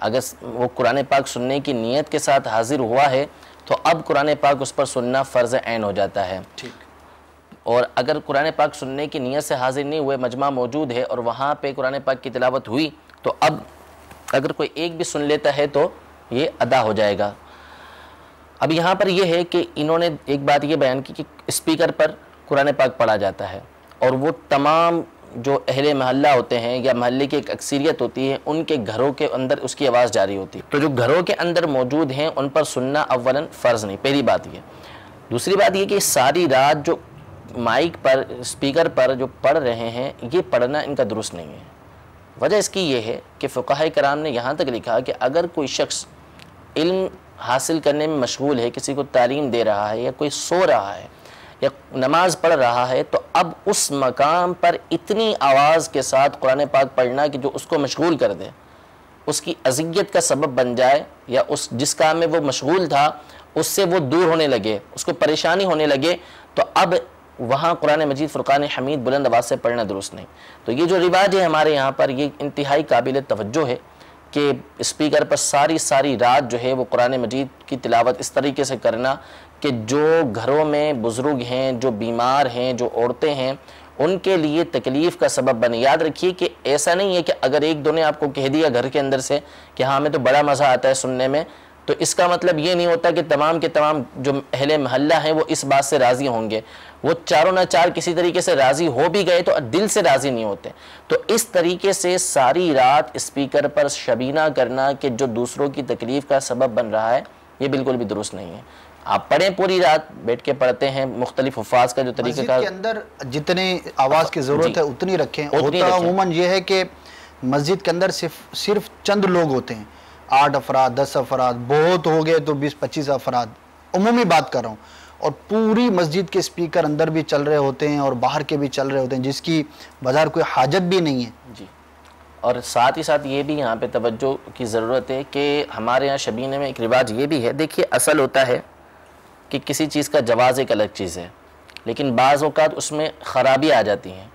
اگر وہ قرآن پاک سننے کی نیت کے ساتھ حاضر ہوا ہے تو اب قرآن پاک اس پر سننا فرض عین ہو جاتا ہے۔ اور اگر قرآن پاک سننے کی نیت سے حاضر نہیں ہوئے، مجمع موجود ہے اور وہاں پہ قرآن پاک کی تلاوت ہوئی، تو اب اگر کوئی ایک بھی سن لیتا ہے تو یہ ادا ہو جائے گا۔ اب یہاں پر یہ ہے کہ انہوں نے ایک بات یہ بیان کی کہ اسپیکر پر قرآن پاک پڑھا جاتا ہے، اور وہ تمام جو اہل محلہ ہوتے ہیں یا محلے کی ایک اکثریت ہوتی ہے ان کے گھروں کے اندر اس کی آواز جاری ہوتی ہے۔ تو جو گھروں کے اندر موجود ہیں ان پر سننا اولاً فرض نہیں، پہلی بات یہ۔ دوسری بات یہ کہ ساری رات جو مائک پر اسپیکر پر جو پڑھ رہے ہیں یہ پڑھنا ان کا درست نہیں ہے۔ وجہ اس کی یہ ہے کہ فقہاء کرام نے یہاں تک لکھا کہ اگر کوئی شخص علم حاصل کرنے میں مشغول ہے، کسی کو تعلیم دے رہا ہے یا کوئی سو رہا ہے یا نماز پڑھ رہا ہے، تو اب اس مقام پر اتنی آواز کے ساتھ قرآن پاک پڑھنا کہ جو اس کو مشغول کر دے، اس کی اذیت کا سبب بن جائے، یا اس جس کام میں وہ مشغول تھا اس سے وہ دور ہونے لگے، اس کو پریشانی ہونے لگے، تو اب وہاں قرآن مجید فرقان حمید بلند آواز سے پڑھنا درست نہیں۔ تو یہ جو رواج ہے ہمارے یہاں پر، یہ انتہائی قابل توجہ ہے کہ اسپیکر پر ساری رات جو ہے وہ قرآن مجید کی تلاوت اس طریقے سے کرنا کہ جو گھروں میں بزرگ ہیں، جو بیمار ہیں، جو عورتیں ہیں، ان کے لیے تکلیف کا سبب بنے۔ یاد رکھیے کہ ایسا نہیں ہے کہ اگر ایک دو نے آپ کو کہہ دیا گھر کے اندر سے کہ ہاں ہمیں تو بڑا مزہ آتا ہے سننے میں، تو اس کا مطلب یہ نہیں ہوتا کہ تمام کے تمام جو اہل محلہ ہیں وہ اس بات سے راضی ہوں گے۔ وہ چاروں نہ چار کسی طریقے سے راضی ہو بھی گئے تو دل سے راضی نہیں ہوتے۔ تو اس طریقے سے ساری رات اسپیکر پر شبینہ کرنا کہ جو دوسروں کی تکلیف کا سبب بن رہا ہے، یہ بالکل بھی درست نہیں ہے۔ آپ پڑھیں، پوری رات بیٹھ کے پڑھتے ہیں، مختلف حفاظ کا جو طریقہ مسجد کے اندر جتنے آواز کی ضرورت ہے اتنی رکھیں۔ ہوتا عموماً یہ ہے کہ مسجد کے اندر صرف چند لوگ ہوتے ہیں، 8 افراد 10 افراد، بہت ہو گئے تو 20-25 افراد، عمومی بات کر رہا ہوں، اور پوری مسجد کے اسپیکر اندر بھی چل رہے ہوتے ہیں اور باہر کے بھی چل رہے ہوتے ہیں، جس کی بظاہر کوئی حاجت بھی نہیں ہے۔ جی، اور ساتھ ہی ساتھ یہ بھی یہاں پہ توجہ کی ضرورت ہے کہ ہمارے یہاں شبینے میں ایک رواج یہ بھی ہے، دیکھیے اصل ہوتا ہے کہ کسی چیز کا جواز ایک الگ چیز ہے، لیکن بعض اوقات اس میں خرابیاں آ جاتی ہیں،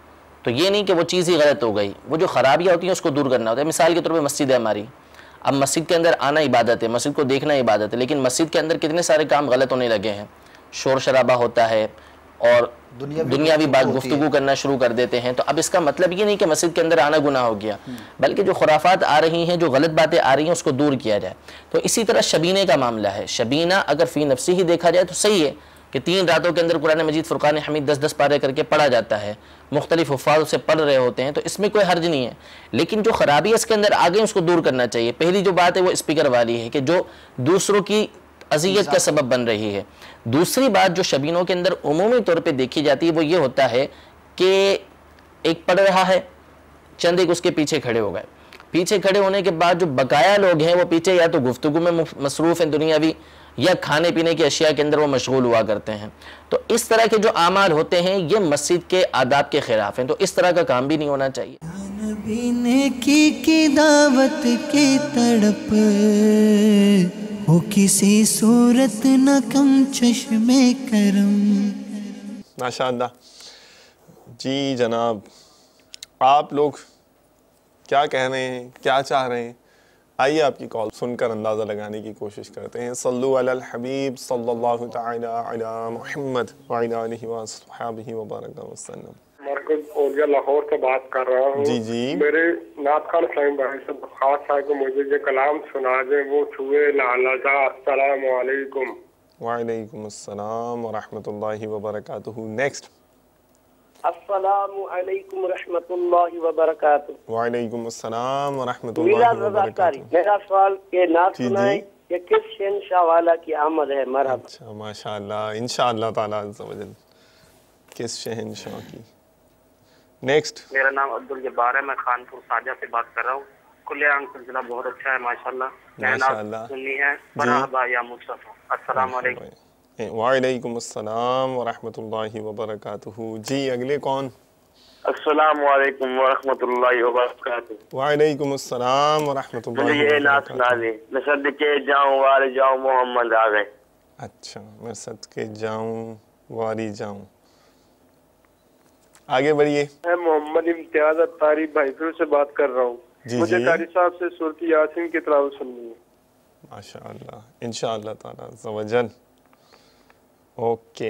تو یہ نہیں کہ وہ چیز ہی غلط ہو گئی، وہ جو خرابیاں ہوتی ہیں اس کو دور کرنا ہوتا ہے۔ مثال کے طور پہ مسجد ہے ہماری، اب مسجد کے اندر آنا عبادت ہے، مسجد کو دیکھنا عبادت ہے، لیکن مسجد کے اندر کتنے سارے کام غلط ہونے لگے ہیں، شور شرابہ ہوتا ہے اور دنیاوی بات گفتگو کرنا شروع کر دیتے ہیں۔ تو اب اس کا مطلب یہ نہیں کہ مسجد کے اندر آنا گناہ ہو گیا، بلکہ جو خرافات آ رہی ہیں، جو غلط باتیں آ رہی ہیں، اس کو دور کیا جائے۔ تو اسی طرح شبینے کا معاملہ ہے، شبینہ اگر فی نفسی ہی دیکھا جائے تو صحیح ہے کہ 3 راتوں کے اندر قرآن مجید فرقان حمید 10-10 پارے کر کے پڑھا جاتا ہے، مختلف حفاظ سے پڑھ رہے ہوتے ہیں، تو اس میں کوئی حرج نہیں ہے، لیکن جو خرابی اس کے اندر آ گئی اس کو دور کرنا چاہیے۔ پہلی جو بات ہے وہ اسپیکر والی ہے کہ جو دوسروں کی اذیت کا سبب بن رہی ہے۔ دوسری بات جو شبینوں کے اندر عمومی طور پہ دیکھی جاتی ہے وہ یہ ہوتا ہے کہ ایک پڑھ رہا ہے، چند ایک اس کے پیچھے کھڑے ہو گئے، پیچھے کھڑے ہونے کے بعد جو بقایا لوگ ہیں وہ پیچھے یا تو گفتگو میں مصروف ہیں دنیاوی، یا کھانے پینے کی اشیاء کے اندر وہ مشغول ہوا کرتے ہیں۔ تو اس طرح کے جو اعمال ہوتے ہیں یہ مسجد کے آداب کے خلاف ہیں، تو اس طرح کا کام بھی نہیں ہونا چاہیے۔ نبی نے کی دعوت کی تڑپ ہو کسی صورت نہ کم چشمے کرم. ماشاء اللہ. جی جناب، آپ لوگ کیا کہہ رہے ہیں، کیا چاہ رہے ہیں؟ آئیے آپ کی کال سن کر اندازہ لگانے کی کوشش کرتے ہیں. صلو علی الحبیب صلی اللہ تعالی علی محمد وعلی آلہ وصحبہ وبارک وسلم. مرکز اولیا لاہور سے بات کر رہا ہوں. جی جی. میرے نعت خان اسلام بھائی سے درخواست ہے کہ مجھے یہ کلام سنا دیں، وہ چھوئے لالجا. السلام علیکم. وعلیکم السلام ورحمۃ اللہ وبرکاتہ. نیکسٹ. السلام علیکم ورحمۃ اللہ وبرکاتہ. وعلیکم السلام ورحمۃ اللہ وبرکاتہ. میرا سوال کہ نعت سنائیں کہ کس شہنشاہ والا کی آمد ہے. مرحبا. اچھا ماشاء اللہ، انشاءاللہ تعالیٰ عز و جل. کس شہنشاہ کی. نیکسٹ. میرا نام عبدالجبار ہے، میں خانپور ساجہ سے بات کر رہا ہوں. کل عام سلسلہ بہت اچھا ہے ماشاءاللہ. میں نعت سننی ہے. مرحبا یا مصطفیٰ. السلام علیکم. وعلیکم السلام ورحمۃ اللہ وبرکاتہ. جی اگلے کون؟ السلام علیکم ورحمۃ اللہ وبرکاتہ. وعلیکم السلام ورحمۃ اللہ مجھے یہ نعت سنا دیں. میں صدقے جاؤں واری جاؤں محمد آ گئے. اچھا، میں صدقے جاؤں واری جاؤں. آگے بڑھیے. میں محمد امتیاز اتاری بھائی پھر سے بات کر رہا ہوں. مجھے قاری صاحب سے سورۃ یاسین کی تلاوت سننی ہے. ماشاء اللہ، انشاءاللہ تعالیٰ عز و جل. Okay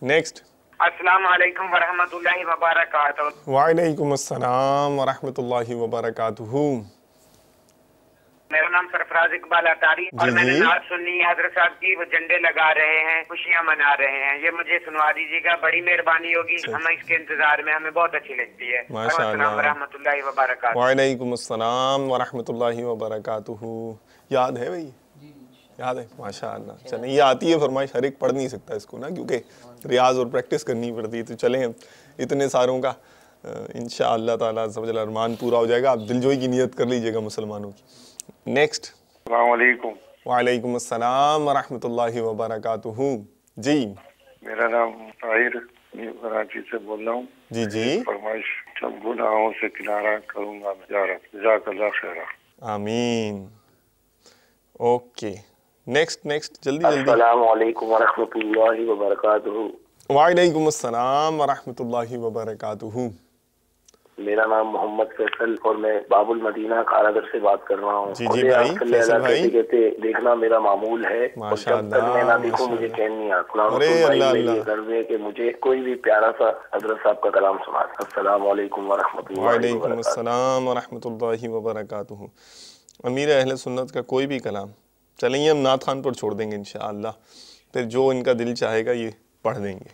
next. السلام علیکم ورحمۃ اللہ وبرکاتہ. وعلیکم السلام ورحمۃ اللہ وبرکاتہ. میرا نام سرفراز اقبال اطاری اور میں نے نعت سنی ہے حضرت صاحب کی. وہ جھنڈے لگا رہے ہیں، خوشیاں منا رہے ہیں. یہ مجھے سنوا دیجیے گا، بڑی مہربانی ہوگی. ہمیں اس کے انتظار میں، ہمیں بہت اچھی لگتی ہے. السلام ورحمۃ اللہ وبرکاتہ. وعلیکم السلام ورحمۃ اللہ وبرکاتہ. یاد ہے بھائی؟ یاد ہے ماشاء اللہ. چلیں یہ آتی ہے فرمائش، ہر ایک پڑھ نہیں سکتا اس کو نا، کیونکہ ریاض اور پریکٹس کرنی پڑتی ہے. تو چلیں اتنے ساروں کا انشاءاللہ تعالیٰ عز و جل ارمان پورا ہو جائے گا. آپ دل جوئی کی نیت کر لیجئے گا مسلمانوں کی. نیکسٹ. السلام علیکم. وعلیکم السلام ورحمۃ اللہ وبرکاتہ. جی میرا نام طاہر کراچی سے بول رہا ہوں. جی جی. فرمائش سب گناہوں سے کنارہ کروں گا میں. جزاک اللہ خیر. آمین. اوکے نیکسٹ جلدی جلدی. السلام علیکم ورحمۃ اللہ وبرکاتہ. وعلیکم السلام ورحمۃ اللہ وبرکاتہ. میرا نام محمد فیصل اور میں باب المدینہ کارگر سے بات کر رہا ہوں. جی جی بھائی فیصل بھائی. کہتے دیکھنا میرا معمول ہے. ماشاء اللہ. میں نہ دیکھوں مجھے چین نہیں آتا. ارے اللہ اللہ. غرض ہے کہ مجھے کوئی بھی پیارا سا حضرت صاحب کا کلام سنا. السلام علیکم ورحمۃ اللہ. وعلیکم السلام ورحمۃ اللہ وبرکاتہ. امیر اہل سنت کا کوئی بھی کلام. چلیں یہ ہم نعت خان پر چھوڑ دیں گے انشاءاللہ، پھر جو ان کا دل چاہے گا یہ پڑھ دیں گے.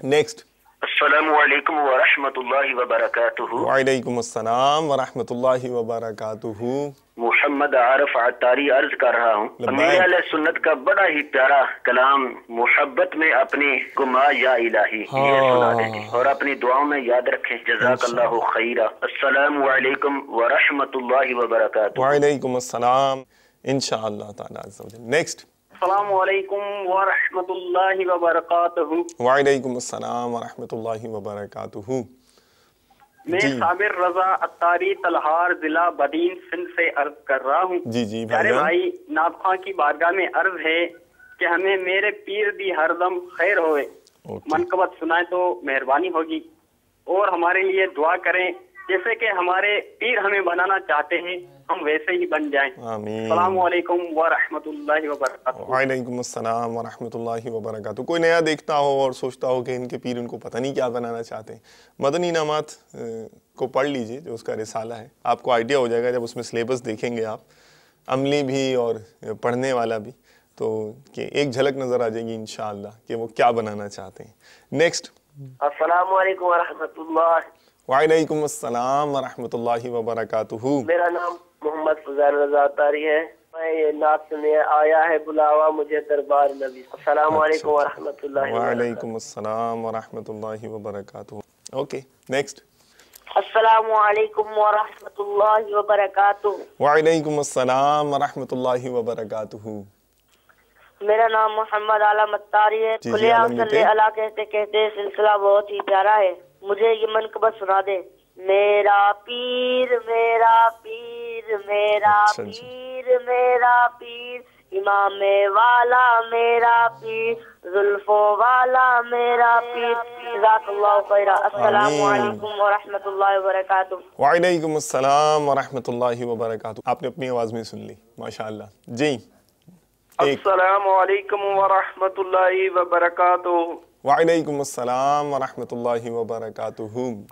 نیکسٹ. السلام علیکم ورحمۃ اللہ وبرکاتہ. وعلیکم السلام ورحمۃ اللہ وبرکاتہ. محمد عارف عطاری عرض کر رہا ہوں. امیر اہل سنت کا بڑا ہی پیارا کلام محبت میں اپنے گما یا الہی یہ سنا دیں اور اپنی دعاؤں میں یاد رکھیں. جزاک اللہ خیرہ. السلام علیکم ورحمۃ اللہ وبرکاتہ. وعلیکم السلام انشاءاللہ تعالیٰ عز و جل. نیکسٹ. السلام علیکم ورحمۃ اللہ وبرکاتہ. وعلیکم السلام ورحمۃ اللہ وبرکاتہ. میں صابر رضا اتاری تلہار ضلع بدین سندھ سے عرض کر رہا ہوں. جی جی بھائی نعت خواں کی بارگاہ میں عرض ہے کہ ہمیں میرے پیر دی ہر دم خیر ہوئے منقبت سنائے تو مہربانی ہوگی اور ہمارے لیے دعا کریں جیسے کہ ہمارے پیر ہمیں بنانا چاہتے ہیں ہم ویسے ہی بن جائیں. آمین. السلام علیکم ورحمۃ اللہ وبرکاتہ. وعلیکم السلام ورحمۃ اللہ وبرکاتہ. کوئی نیا دیکھتا ہو اور سوچتا ہو کہ ان کے پیر ان کو پتہ نہیں کیا بنانا چاہتے ہیں، مدنی انعامات کو پڑھ لیجئے جو اس کا رسالہ ہے. آپ کو آئیڈیا ہو جائے گا جب اس میں سلیبس دیکھیں گے آپ، عملی بھی اور پڑھنے والا بھی، تو کہ ایک جھلک نظر آ جائے گی انشاءاللہ کہ وہ کیا بنانا چاہتے ہیں. نیکسٹ. السلام علیکم ورحمۃ اللہ. وعلیکم السلام ورحمۃ اللہ وبرکاتہ. میرا نام محمد فضیل رضا طاری ہے. میں یہ نعت سننے آیا ہے بلاوا مجھے دربار نبی. السلام علیکم ورحمۃ اللہ. وعلیکم السلام ورحمۃ اللہ وبرکاتہ. Okay next. السلام علیکم ورحمۃ اللہ وبرکاتہ. وعلیکم السلام ورحمۃ اللہ وبرکاتہ. میرا نام محمد عالم اتاری ہے. کھلے عام صلی اللہ کہتے کہتے سلسلہ بہت ہی پیارا ہے. مجھے یہ منقبت سنا دے. میرا پیر میرا پیر میرا پیر میرا پیر امام والا میرا پیر زلفوں والا میرا پیر جزاک اللہ خیر السلام علیکم ورحمۃ اللہ وبرکاتہ وعلیکم السلام ورحمۃ اللہ وبرکاتہ آپ نے اپنی آواز میں سن لی ماشاءاللہ جی السلام علیکم ورحمۃ اللہ وبرکاتہ وعلیکم السلام ورحمۃ اللہ وبرکاتہ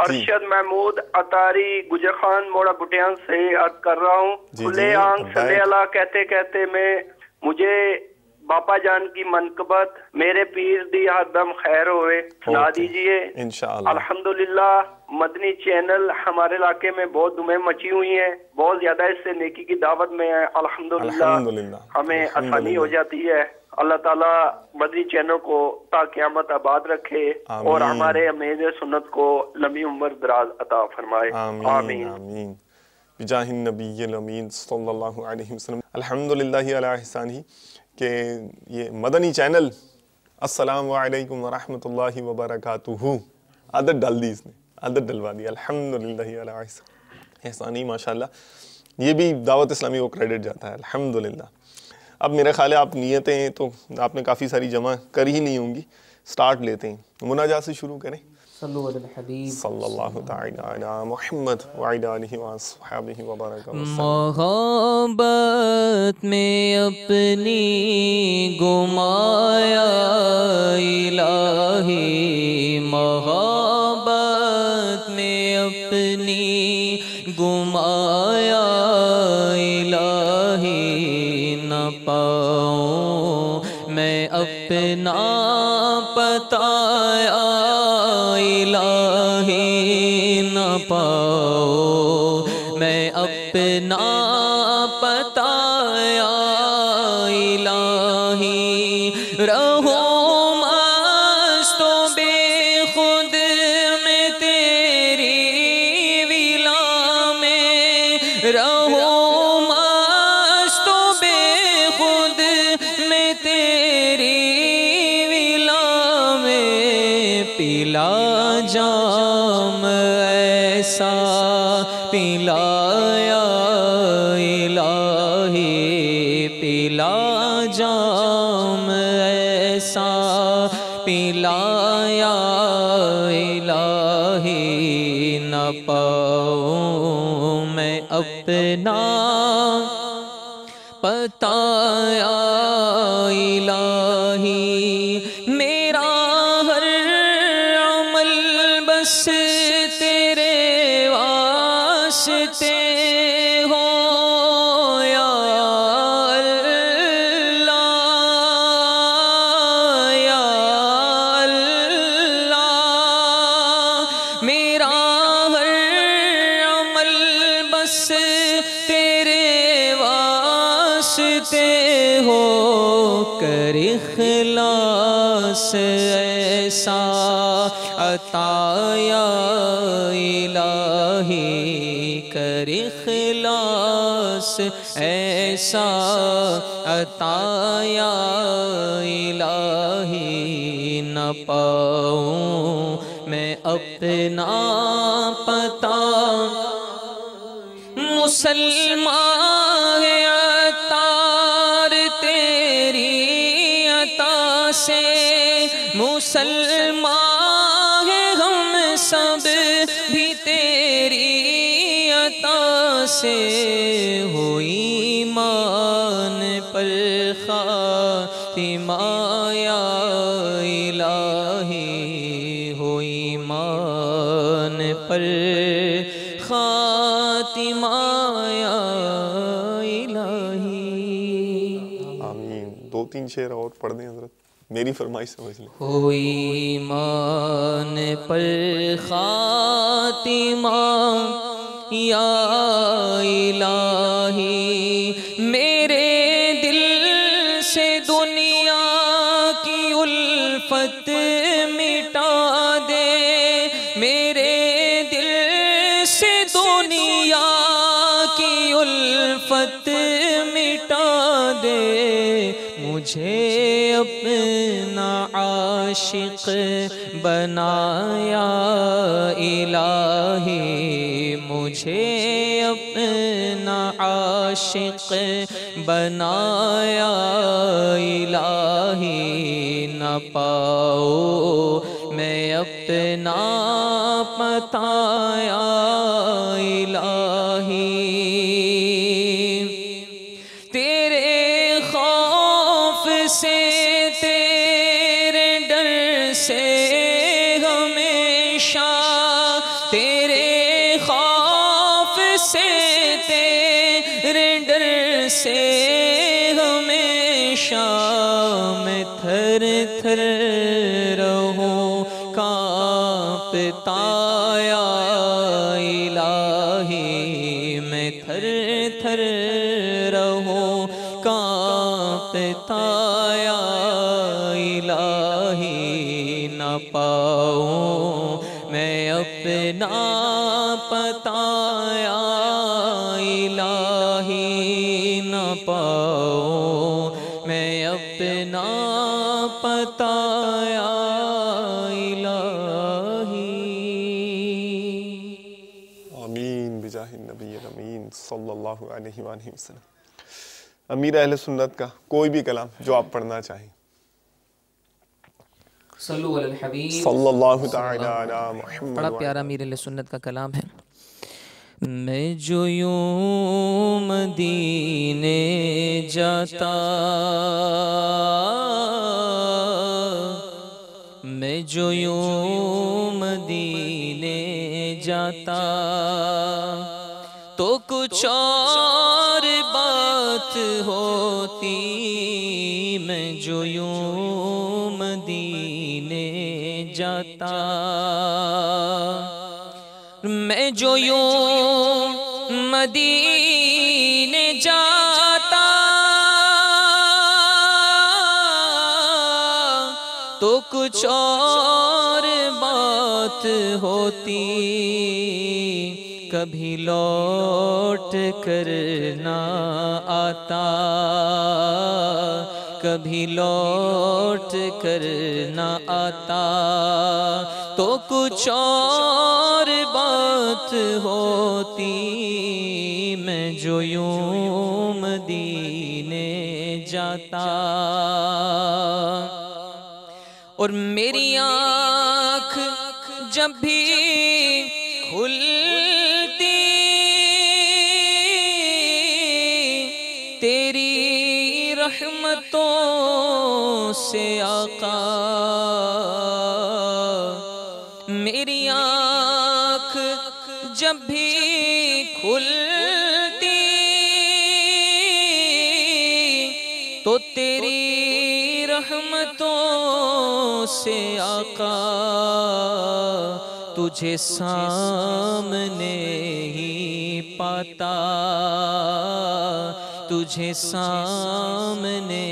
ارشد محمود اطاری گجر خان موڑا بٹیان سے عرض کر رہا ہوں کھلے آنکھ صلی اللہ کہتے کہتے میں مجھے باپا جان کی منقبت میرے پیر دی ہر دم خیر ہوئے سنا دیجئے انشاءاللہ الحمدللہ مدنی چینل ہمارے علاقے میں بہت دھومیں مچی ہوئی ہیں بہت زیادہ اس سے نیکی کی دعوت میں ہے الحمدللہ ہمیں آسانی ہو جاتی ہے اللہ تعالیٰ مدنی چینل کو تا قیامت آباد رکھے اور ہمارے امیر سنت کو لمبی عمر دراز عطا فرمائے آمین آمین بجاہ النبی الامین صلی اللہ علیہ وسلم الحمدللہ علی احسانہ کہ یہ مدنی چینل السلام علیکم ورحمۃ اللہ وبرکاتہ عدد ڈال دی اس نے عدد ڈلوا دی الحمدللہ علی احسانہ ماشاءاللہ یہ بھی دعوت اسلامی کو کریڈٹ جاتا ہے الحمدللہ اب میرا خیال ہے آپ نیتیں ہیں تو آپ نے کافی ساری جمع کر ہی نہیں ہوں گی سٹارٹ لیتے ہیں مناجات سے شروع کریں صلو علی الحبیب صلی اللہ تعالی علی محمد وعلی آلہ وصحبہ وبارک وسلم محبت میں اپنی گمایا الہی محبت میں اپنی گمایا الہی نہ پاؤں میں اپنا بتایا الہی نہ پاؤ میں اپنا بتایا الہی رہوں مست و بے خود میں تیری ولا میں رہوں مست و بے خود میں تیری ولا میں پلا جام ایسا پلایا الہی پلا جام ایسا پلایا الہی نہ پاؤں میں اپنا بتایا الہی میرا ہر عمل بس تیرے واسطے ہو یا اللہ یا اللہ میرا ہر عمل بس تیرے واسطے ہو کر اخلاص ایسا عطا یا الہی کر اخلاص ایسا عطا یا الہی نہ پاؤں میں اپنا پتا مسلمان ہے عطار تیری عطا سے مسلمان ہے ہم سب بھی تیری عطا سے ہو ایمان پر خاتمہ یا الہی ہو ایمان پر خاتمہ یا الہی آمین دو تین شعر اور پڑھ دیں حضرت میری فرمائش سمجھ لیں ہو ایمان پر خاتمہ یا الہی میرے دل سے دنیا کی الفت مٹا دے میرے دل سے دنیا کی الفت مٹا دے مجھے اپنا عاشق بنایا الہی مجھے اپنا اپنا عاشق بنایا الہی، نہ پاؤ میں اپنا بتایا الہی، تیرے خوف سے تیرے ڈر سے ہمیشہ، تیرے خوف سے تیرے ڈر سے ہمیشہ، میں تھر تھر رہوں کانپتا یا الہی، میں تھر تھر رہوں کانپتا یا الہی، نہ پاؤں میں اپنا پتا یا الہی، نہ پاؤں میں اپنا پتا یا الہی۔ آمین بجاہ النبی الامین صلی اللہ علیہ وآلہ وسلم۔ امیر اہل سنت کا کوئی بھی کلام جو آپ پڑھنا چاہیں۔ صلو علی الحبیب صلی اللہ تعالی علی محمد۔ بڑا پیارا امیر اہل سنت کا کلام ہے۔ میں جو یوں مدینے جاتا، میں جو یوں مدینے جاتا، تو کچھ اور بات ہوتی، میں جو یوں مدینے جاتا، میں جو یوں مدینے جاتا، تو کچھ اور بات ہوتی، کبھی لوٹ کر نہ آتا، کبھی لوٹ کر نہ آتا، تو کچھ اور بات ہوتی، میں جو یوں مدینے جاتا، اور میری آنکھ جب بھی کھلتی، تیری رحمتوں سے آقا، میری آنکھ جب بھی کھلتی، تو تیری رحمتوں سے آقا، تجھے سامنے ہی پاتا، تجھے سامنے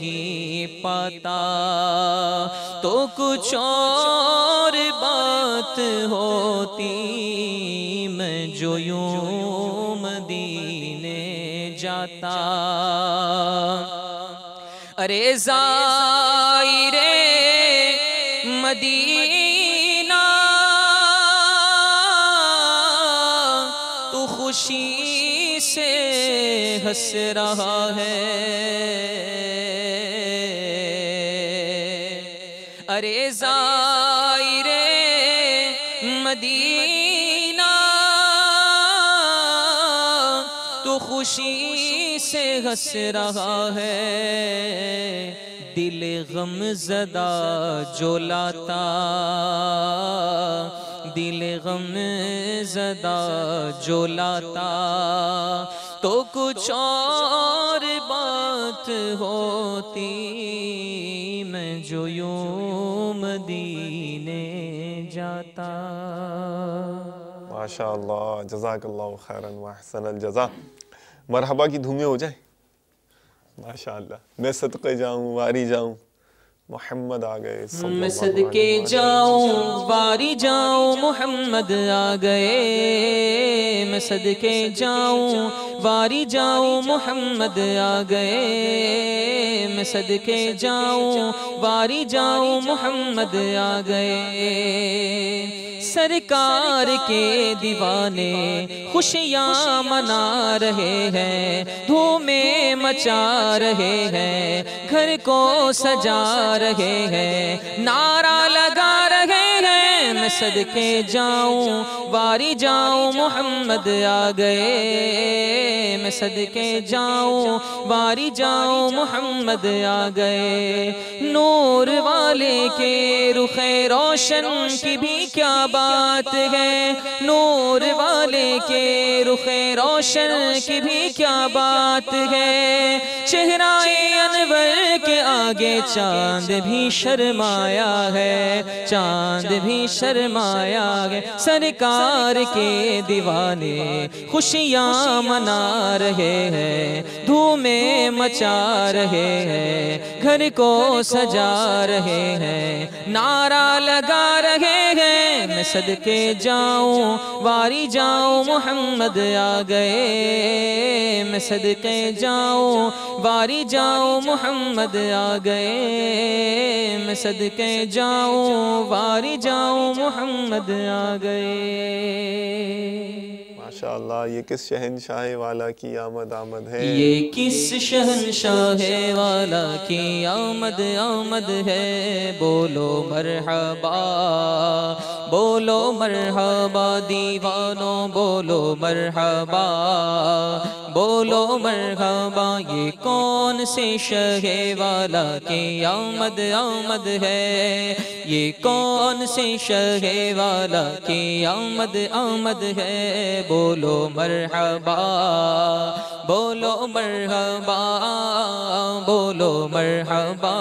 ہی پاتا، تو کچھ اور بات ہوتی، میں جو یوں مدینے جاتا۔ ارے زائر مدینہ، تو خوشی سے ہنس رہا ہے، ارے زائر مدینہ، تو خوشی سے ہنس رہا ہے، دل غم زدہ جو لاتا، دل غم زدہ جو لاتا، تو کچھ اور بات ہوتی، میں جو یوں مدینے جاتا۔ ماشاءاللہ، جزاک اللہ خیراً واحسن الجزا۔ مرحبا کی دھومیں ہو جائیں۔ ماشاءاللہ، میں صدقے جاؤں واری جاؤں، محمد آ گئے، میں صدقے جاؤں واری جاؤں، محمد آ گئے، میں صدقے جاؤں واری جاؤں، محمد آ گئے، میں صدقے جاؤں واری جاؤں، محمد آ گئے، سرکار کے دیوانے خوشیاں منا رہے ہیں، دھومیں مچا رہے ہیں، گھر کو سجا رہے ہیں، نعرہ لگا رہے ہیں، میں صدقے جاؤں واری جاؤں محمد آ گئے، میں صدقے جاؤں واری جاؤں محمد آ گئے، نور والے کے رخ روشن کی بھی کیا بات ہے، نور والے کے رخ روشن کی بھی کیا بات ہے، چہرہ انور کے آگے چاند بھی شرمایا ہے، چاند بھی شرمایا ہے، سرکار کے دیوانے خوشیاں منا رہے ہیں، دھومیں مچا رہے ہیں، گھر کو سجا رہے ہیں، نعرہ لگا رہے ہیں، میں صدقے جاؤں واری جاؤں محمد آ گئے، میں صدقے جاؤں واری جاؤں محمد آ گئے، میں صدقے جاؤں واری جاؤں محمد آ گئے۔ ماشاءاللہ، یہ کس شہنشاہ والا کی آمد آمد ہے، یہ کس شہنشاہ والا کی آمد آمد ہے، بولو مرحبا بولو مرحبا دیوانوں بولو مرحبا بولو مرحبا، یہ کون سے شہ والا کی آمد آمد ہے، یہ کون سے شہ والا کی آمد آمد ہے، بولو مرحبا بولو مرحبا بولو مرحبا،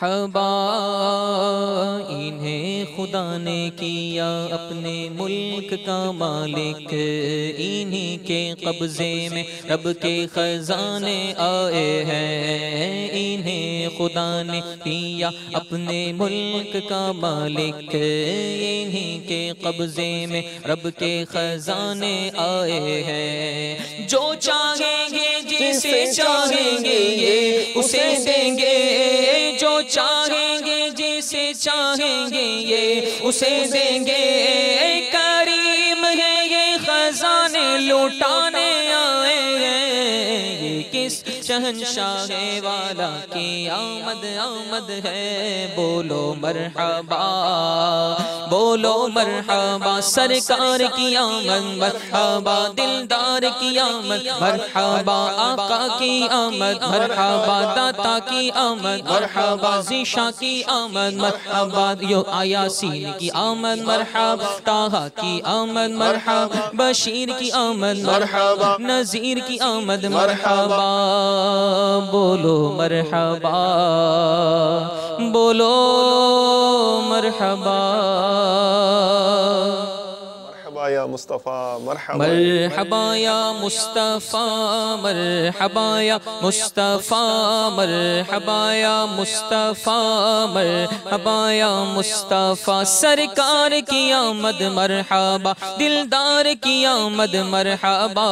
مرحبا انہیں خدا نے کیا اپنے ملک کا مالک، انہی کے قبضے میں رب کے خزانے آئے ہیں، انہیں خدا نے کیا اپنے ملک کا مالک، انہی کے قبضے میں رب کے خزانے آئے ہیں، جو چاہیں گے جسے چاہیں گے یہ اسے دیں گے، جو چاہیں گے جسے چاہیں گے یہ اسے دیں گے، کریم ہے یہ خزانے لوٹانے آئے ہیں، یہ کس شہنشاہ والا کی آمد آمد ہے، بولو مرحبا بولو مرحبا، سرکار کی آمد مرحبا، دلدار کی آمد مرحبا، آقا کی آمد مرحبا، داتا کی آمد مرحبا، ذیشاں کی آمد مرحبا، یاسین کی آمد مرحبا، طٰہٰ کی آمد مرحبا، بشیر کی آمد مرحبا، نذیر کی آمد مرحبا، بولو مرحبا بولو مرحبا، مرحبا یا مصطفیٰ مرحبا مرحبا یا مصطفیٰ مرحبا یا مصطفیٰ مرحبا یا مصطفیٰ مرحبا یا مصطفیٰ، سرکار کی آمد مرحبا، دلدار کی آمد مرحبا،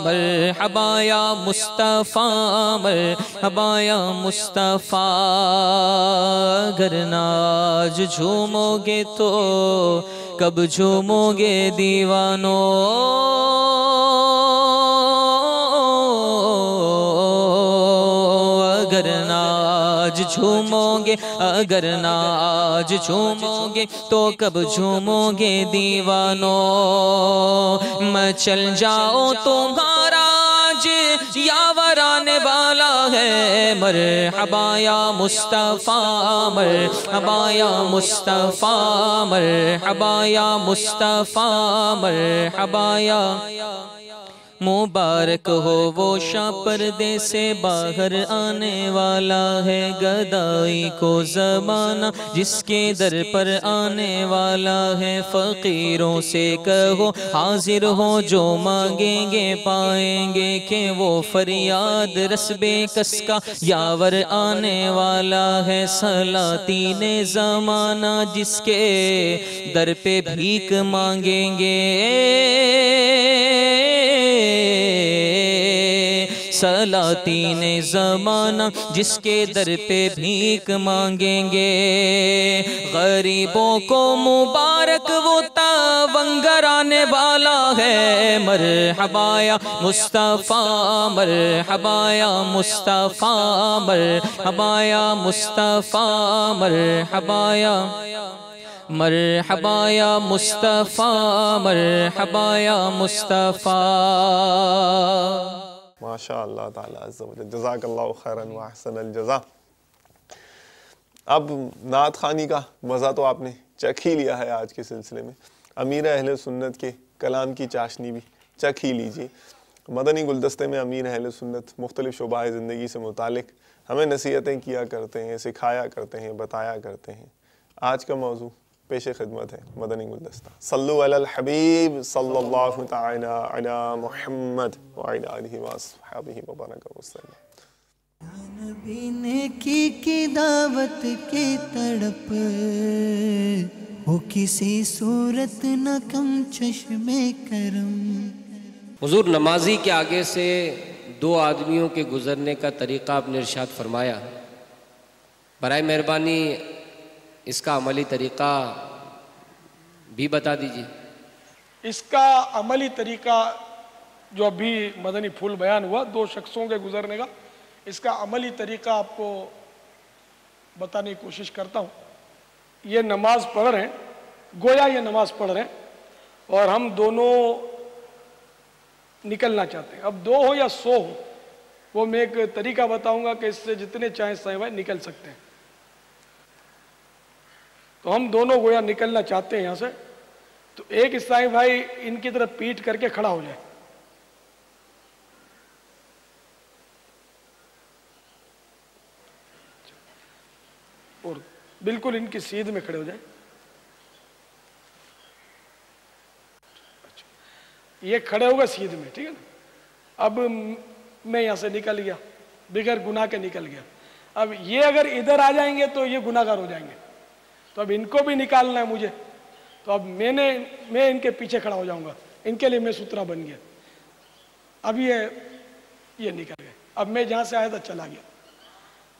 مرحبا یا مصطفیٰ مرحبا یا مصطفیٰ، اگر ناز جھومو گے تو کب جھومو گے دیوانو، اگر ناز جھومو گے اگر ناز جھومو گے تو کب جھومو گے دیوانو، مچل جاؤ تمہارا آج یاور آنے والا ہے، مرحبا یا مصطفیٰ مرحبا یا مصطفیٰ مرحبا یا مصطفیٰ مرحبا یا، مبارک ہو وہ شاہ پردے سے باہر آنے والا ہے، گدائی کو زمانہ جس کے در پر آنے والا ہے، فقیروں سے کہو حاضر ہو جو مانگیں گے پائیں گے، کہ وہ فریاد رس بے کس کا یاور آنے والا ہے، سلاطین زمانہ جس کے در پہ بھیک مانگیں گے، سلاطین زمانہ جس کے در پہ بھیک مانگیں گے، غریبوں کو مبارک وہ تاونگر آنے والا ہے، مرحبا یا مصطفیٰ، مرحبا یا مصطفیٰ، مرحبا یا مصطفیٰ، مرحبا یا مصطفیٰ، مرحبا یا مصطفیٰ۔ ماشاء اللہ تعالیٰ عز و جل، جزاک اللہ خیراً و احسن الجزا۔ اب نعت خوانی کا مزہ تو آپ نے چکھ ہی لیا ہے آج کے سلسلے میں، امیر اہل سنت کے کلام کی چاشنی بھی چکھ ہی لیجیے۔ مدنی گلدستے میں امیر اہل سنت مختلف شعبۂ زندگی سے متعلق ہمیں نصیحتیں کیا کرتے ہیں، سکھایا کرتے ہیں، بتایا کرتے ہیں۔ آج کا موضوع پیش خدمت ہے مدنی گلدستہ۔ صلو علی الحبیب صلی اللہ تعالی علی محمد وعلی آلہ وصحبہ وبارک وسلم۔ نبی نیکی کی دعوت کی تڑپ ہو کسی صورت نہ کم چشم کرم۔ حضور نمازی کے آگے سے دو آدمیوں کے گزرنے کا طریقہ آپ نے ارشاد فرمایا، برائے مہربانی اس کا عملی طریقہ بھی بتا دیجیے۔ اس کا عملی طریقہ جو ابھی مدنی پھول بیان ہوا دو شخصوں کے گزرنے کا، اس کا عملی طریقہ آپ کو بتانے کی کوشش کرتا ہوں۔ یہ نماز پڑھ رہے ہیں، گویا یہ نماز پڑھ رہے ہیں اور ہم دونوں نکلنا چاہتے ہیں۔ اب دو ہو یا سو ہو، وہ میں ایک طریقہ بتاؤں گا کہ اس سے جتنے چاہیں سائیں بھائی نکل سکتے ہیں۔ تو ہم دونوں گویا نکلنا چاہتے ہیں یہاں سے، تو ایک عیسائی بھائی ان کی طرف پیٹ کر کے کھڑا ہو جائے، اور بالکل ان کی سیدھ میں کھڑے ہو جائیں۔ یہ کھڑے ہوگا سیدھ میں، ٹھیک ہے نا۔ اب میں یہاں سے نکل گیا، بغیر گناہ کے نکل گیا۔ اب یہ اگر ادھر آ جائیں گے تو یہ گناہ گار ہو جائیں گے، تو اب ان کو بھی نکالنا ہے مجھے، تو اب میں ان کے پیچھے کھڑا ہو جاؤں گا، ان کے لیے میں سترا بن گیا۔ اب یہ نکل گئے، اب میں جہاں سے آیا تھا چلا گیا،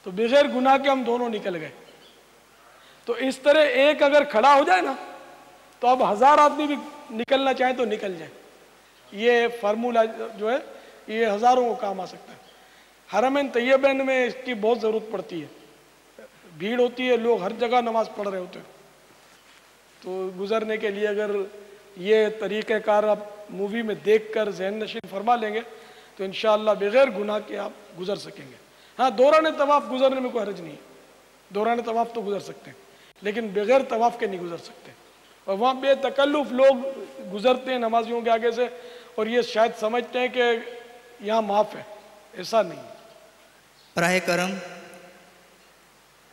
تو بغیر گناہ کے ہم دونوں نکل گئے۔ تو اس طرح ایک اگر کھڑا ہو جائے نا، تو اب 1000 آدمی بھی نکلنا چاہیں تو نکل جائیں۔ یہ فارمولہ جو ہے یہ ہزاروں کو کام آ سکتا ہے۔ حرمین طیبین میں اس کی بہت ضرورت پڑتی ہے، بھیڑ ہوتی ہے، لوگ ہر جگہ نماز پڑھ رہے ہوتے ہیں، تو گزرنے کے لیے اگر یہ طریقہ کار آپ مووی میں دیکھ کر ذہن نشین فرما لیں گے تو انشاءاللہ بغیر گناہ کے آپ گزر سکیں گے۔ ہاں دوران طواف گزرنے میں کوئی حرج نہیں ہے، دوران طواف تو گزر سکتے ہیں، لیکن بغیر طواف کے نہیں گزر سکتے۔ اور وہاں بے تکلف لوگ گزرتے ہیں نمازیوں کے آگے سے، اور یہ شاید سمجھتے ہیں کہ یہاں معاف ہے، ایسا نہیں۔ براہ کرم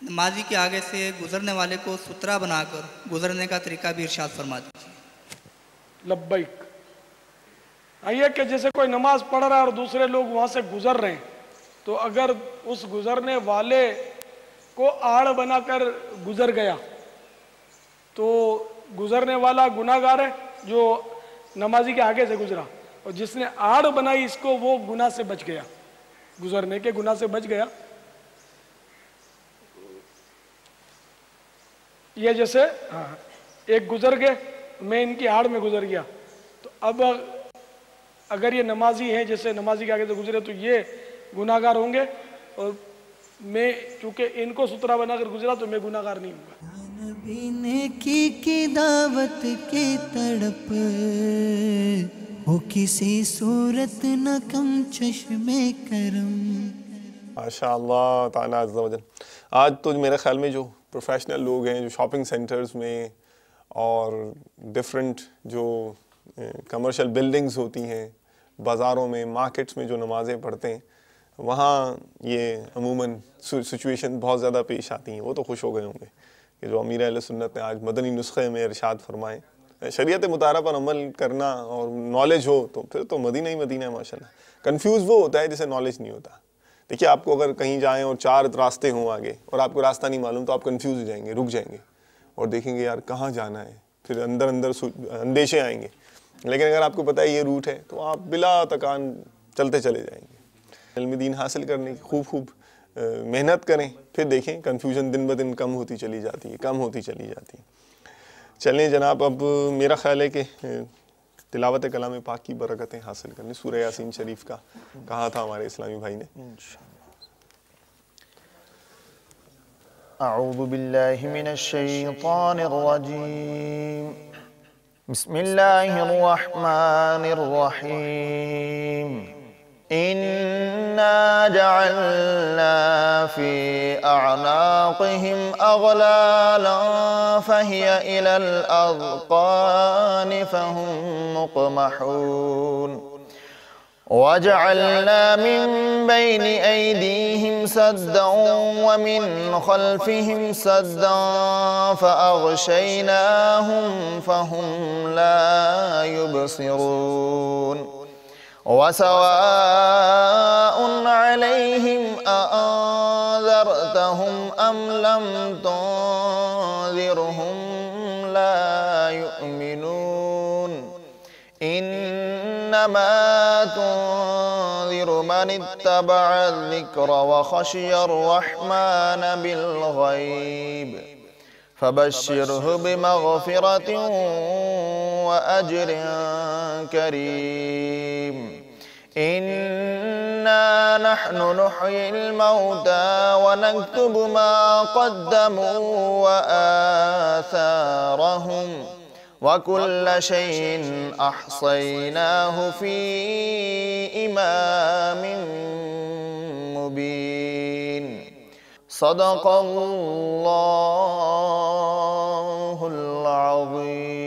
نمازی کے آگے سے گزرنے والے کو سترا بنا کر گزرنے کا طریقہ بھی ارشاد فرما دیجیے۔ لبیک۔ یہ کہ جیسے کوئی نماز پڑھ رہا ہے اور دوسرے لوگ وہاں سے گزر رہے ہیں، تو اگر اس گزرنے والے کو آڑ بنا کر گزر گیا تو گزرنے والا گناہ گار ہے جو نمازی کے آگے سے گزرا، اور جس نے آڑ بنائی اس کو وہ گناہ سے بچ گیا، گزرنے کے گناہ سے بچ گیا۔ یہ جیسے ایک گزر گئے، میں ان کی آڑ میں گزر گیا، تو اب اگر یہ نمازی ہیں جیسے نمازی کے آگے سے گزرے تو یہ گناہ گار ہوں گے، اور میں چونکہ ان کو سترا بنا کر گزرا تو میں گناہ گار نہیں ہوں گا۔ نبی نیکی کی دعوت کی تڑپ ہو کسی صورت نہ کم چشم کرم۔ ماشاءاللہ تعالیٰ عز و جل۔ آج تو میرے خیال میں جو پروفیشنل لوگ ہیں جو شاپنگ سینٹرز میں اور ڈیفرنٹ جو کمرشل بلڈنگز ہوتی ہیں، بازاروں میں، مارکیٹس میں جو نمازیں پڑھتے ہیں، وہاں یہ عموماً سچویشن بہت زیادہ پیش آتی ہیں۔ وہ تو خوش ہو گئے ہوں گے کہ جو امیر اہل سنت نے آج مدنی نسخے میں ارشاد فرمائے، شریعت مطالعہ پر عمل کرنا اور نالج ہو تو پھر تو مدینہ ہی مدینہ ہے ماشاءاللہ۔ کنفیوز وہ ہوتا ہے جسے نالج نہیں ہوتا۔ دیکھیے آپ کو اگر کہیں جائیں اور 4 راستے ہوں آگے اور آپ کو راستہ نہیں معلوم تو آپ کنفیوز ہو جائیں گے، رک جائیں گے اور دیکھیں گے یار کہاں جانا ہے، پھر اندر اندیشے آئیں گے۔ لیکن اگر آپ کو پتہ ہے یہ روٹ ہے تو آپ بلا تکان چلتے چلے جائیں گے۔ علم دین حاصل کرنے کی خوب محنت کریں، پھر دیکھیں کنفیوژن دن بدن کم ہوتی چلی جاتی ہے. چلیں جناب، اب میرا خیال ہے کہ تلاوت کلام پاک کی برکتیں حاصل کرنے. سورہ یاسین شریف کا کہا تھا ہمارے اسلامی بھائی نے. اعوذ باللہ من الشیطان الرجیم، بسم اللہ الرحمن الرحیم. إنا جعلنا في أعناقهم أغلالا فهي إلى الأذقان فهم مقمحون وجعلنا من بين أيديهم سدا ومن خلفهم سدا فأغشيناهم فهم لا يبصرون وسواء عليهم أأنذرتهم أم لم تنذرهم لا يؤمنون إنما تنذر من اتبع الذكر وخشي الرحمن بالغيب فبشره بمغفرة وأجر كريم. إنا نحن نحيي الموتى ونكتب ما قدموا وآثارهم وكل شيء أحصيناه في إمام مبين. صدق اللہ العظیم.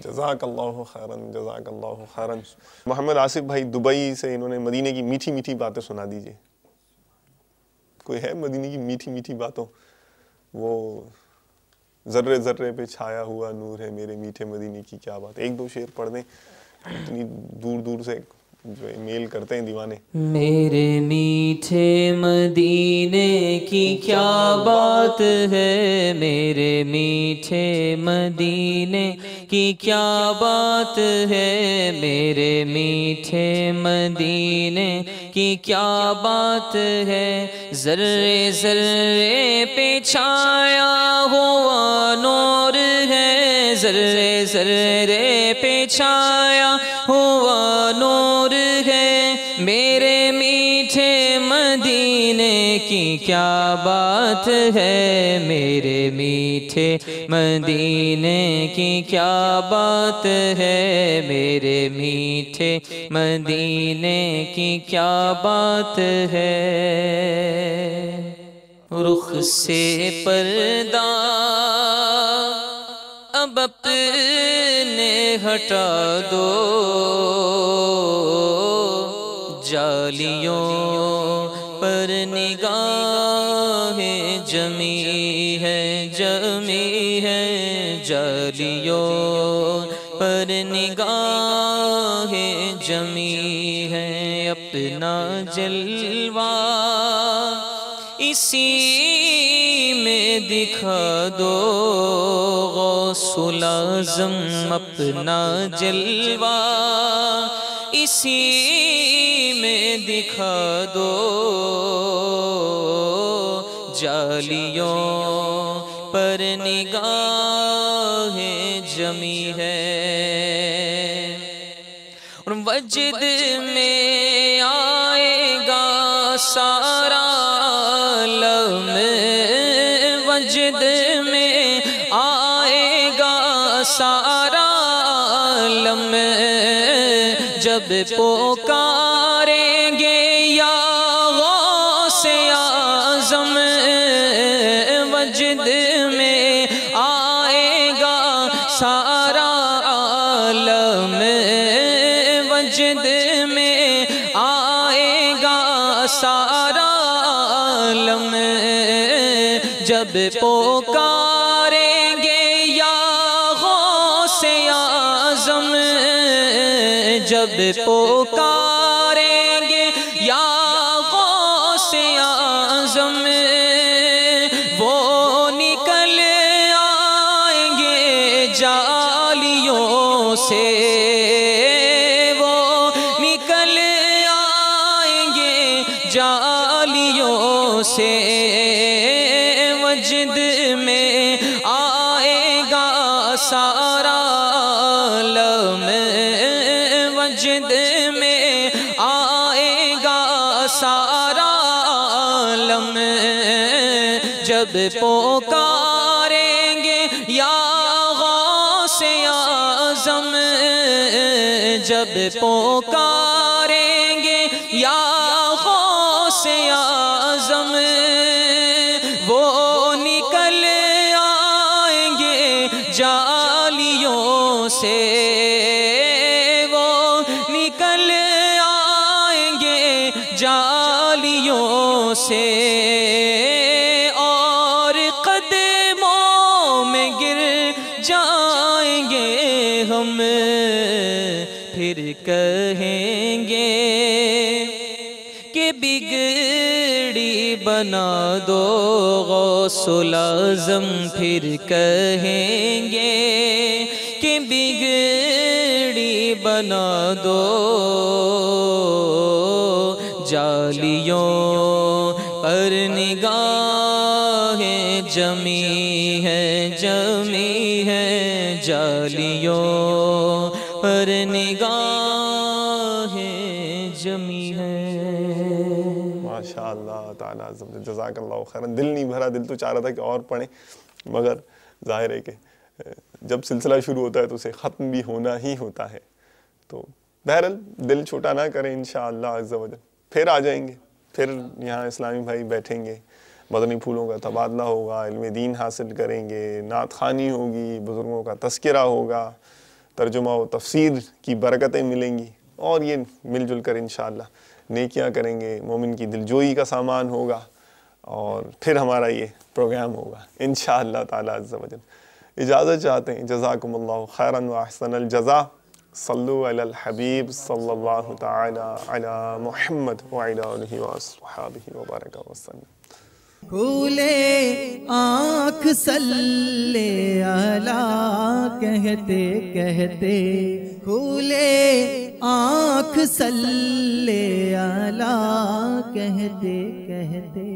جزاک اللہ خیرن، جزاک اللہ خیرن. محمد آصف بھائی دبئی سے، انہوں نے مدینے کی میٹھی میٹھی باتیں سنا دیجئے. کوئی ہے مدینے کی میٹھی میٹھی باتوں؟ وہ ذرے ذرے پہ چھایا ہوا نور ہے میرے میٹھے مدینے کی کیا بات. ایک دو شعر پڑھ دیں، اتنی دور دور سے جو میل کرتے ہیں دیوانے. میرے میٹھے مدینے کی کیا بات ہے، میرے میٹھے مدینے کی کیا بات ہے، میرے میٹھے مدینے کی کیا بات ہے. ذرے ذرے پہ چھایا ہوا نور ہے، ذرے ذرے پہ چھایا ہوا نور ہے. میرے میٹھے مدینے کی کیا بات ہے، میرے میٹھے مدینے کی کیا بات ہے، میرے میٹھے مدینے کی کیا بات ہے. رخ سے پردہ اب اپنے ہٹا دو، جالیوں پر نگاہیں جمی ہے، جمی ہے، جالیوں پر نگاہیں جمی ہے. اپنا جلوہ اسی میں دکھا دو، غوث العظم اپنا جلوہ اسی میں دکھا دو. جالیوں پر نگاہیں جمی ہے. اور وجد میں آئے گا سارا عالم، وجد میں آئے گا سارا عالم. جب پکاریں گے یا غوث اعظم، وجد میں آئے گا سارا عالم، وجد میں آئے گا سارا عالم. جب پکاریں گے یا غوث اعظم، جب پکاریں گے یا غوث اعظم، وہ نکل آئیں گے جالیوں سے، وہ نکل سے وجد میں آئے گا سارا عالم، وجد میں آئے گا سارا عالم، جب پکاریں گے یا غوث اعظم، جب پکاریں گے یا غوث اعظم، وہ نکل آئیں گے جالیوں سے، وہ نکل آئیں گے جالیوں سے، اور قدموں میں گر جائیں گے ہم، پھر کہیں گے کہ بگڑی بنا دو غوث الاعظم، پھر کہیں گے کہ بگڑی بنا دو، جالیوں پر نگاہیں جمی ہے، جمی ہے، جالیوں پر نگاہیں جمی ہے۔ ماشاءاللہ تعالیٰ جزاک اللہ خیرن۔ دل نہیں بھرا، دل تو چاہ رہا تھا کہ اور پڑھیں، مگر ظاہر ہے کہ جب سلسلہ شروع ہوتا ہے تو اسے ختم بھی ہونا ہی ہوتا ہے، تو بہرحال دل چھوٹا نہ کریں، انشاءاللہ عز و جل پھر آ جائیں گے، پھر یہاں اسلامی بھائی بیٹھیں گے، مدنی پھولوں کا تبادلہ ہوگا، علم دین حاصل کریں گے، نعت خوانی ہوگی، بزرگوں کا تذکرہ ہوگا، ترجمہ و تفسیر کی برکتیں ملیں گی، اور یہ مل جل کر انشاءاللہ نیکیاں کریں گے، مومن کی دلجوئی کا سامان ہوگا، اور پھر ہمارا یہ پروگرام ہوگا انشاءاللہ تعالی عز و جل۔ اجازت چاہتے ہیں، جزاکم اللہ خیراً و احسن الجزا، صلو علی الحبیب صلی اللہ تعالی علی محمد وعلی آلہ وصحبہ وبارک وسلم۔ کھولے آنکھ صلی اللہ کہتے کہتے، کھولے آنکھ صلی اللہ کہتے کہتے،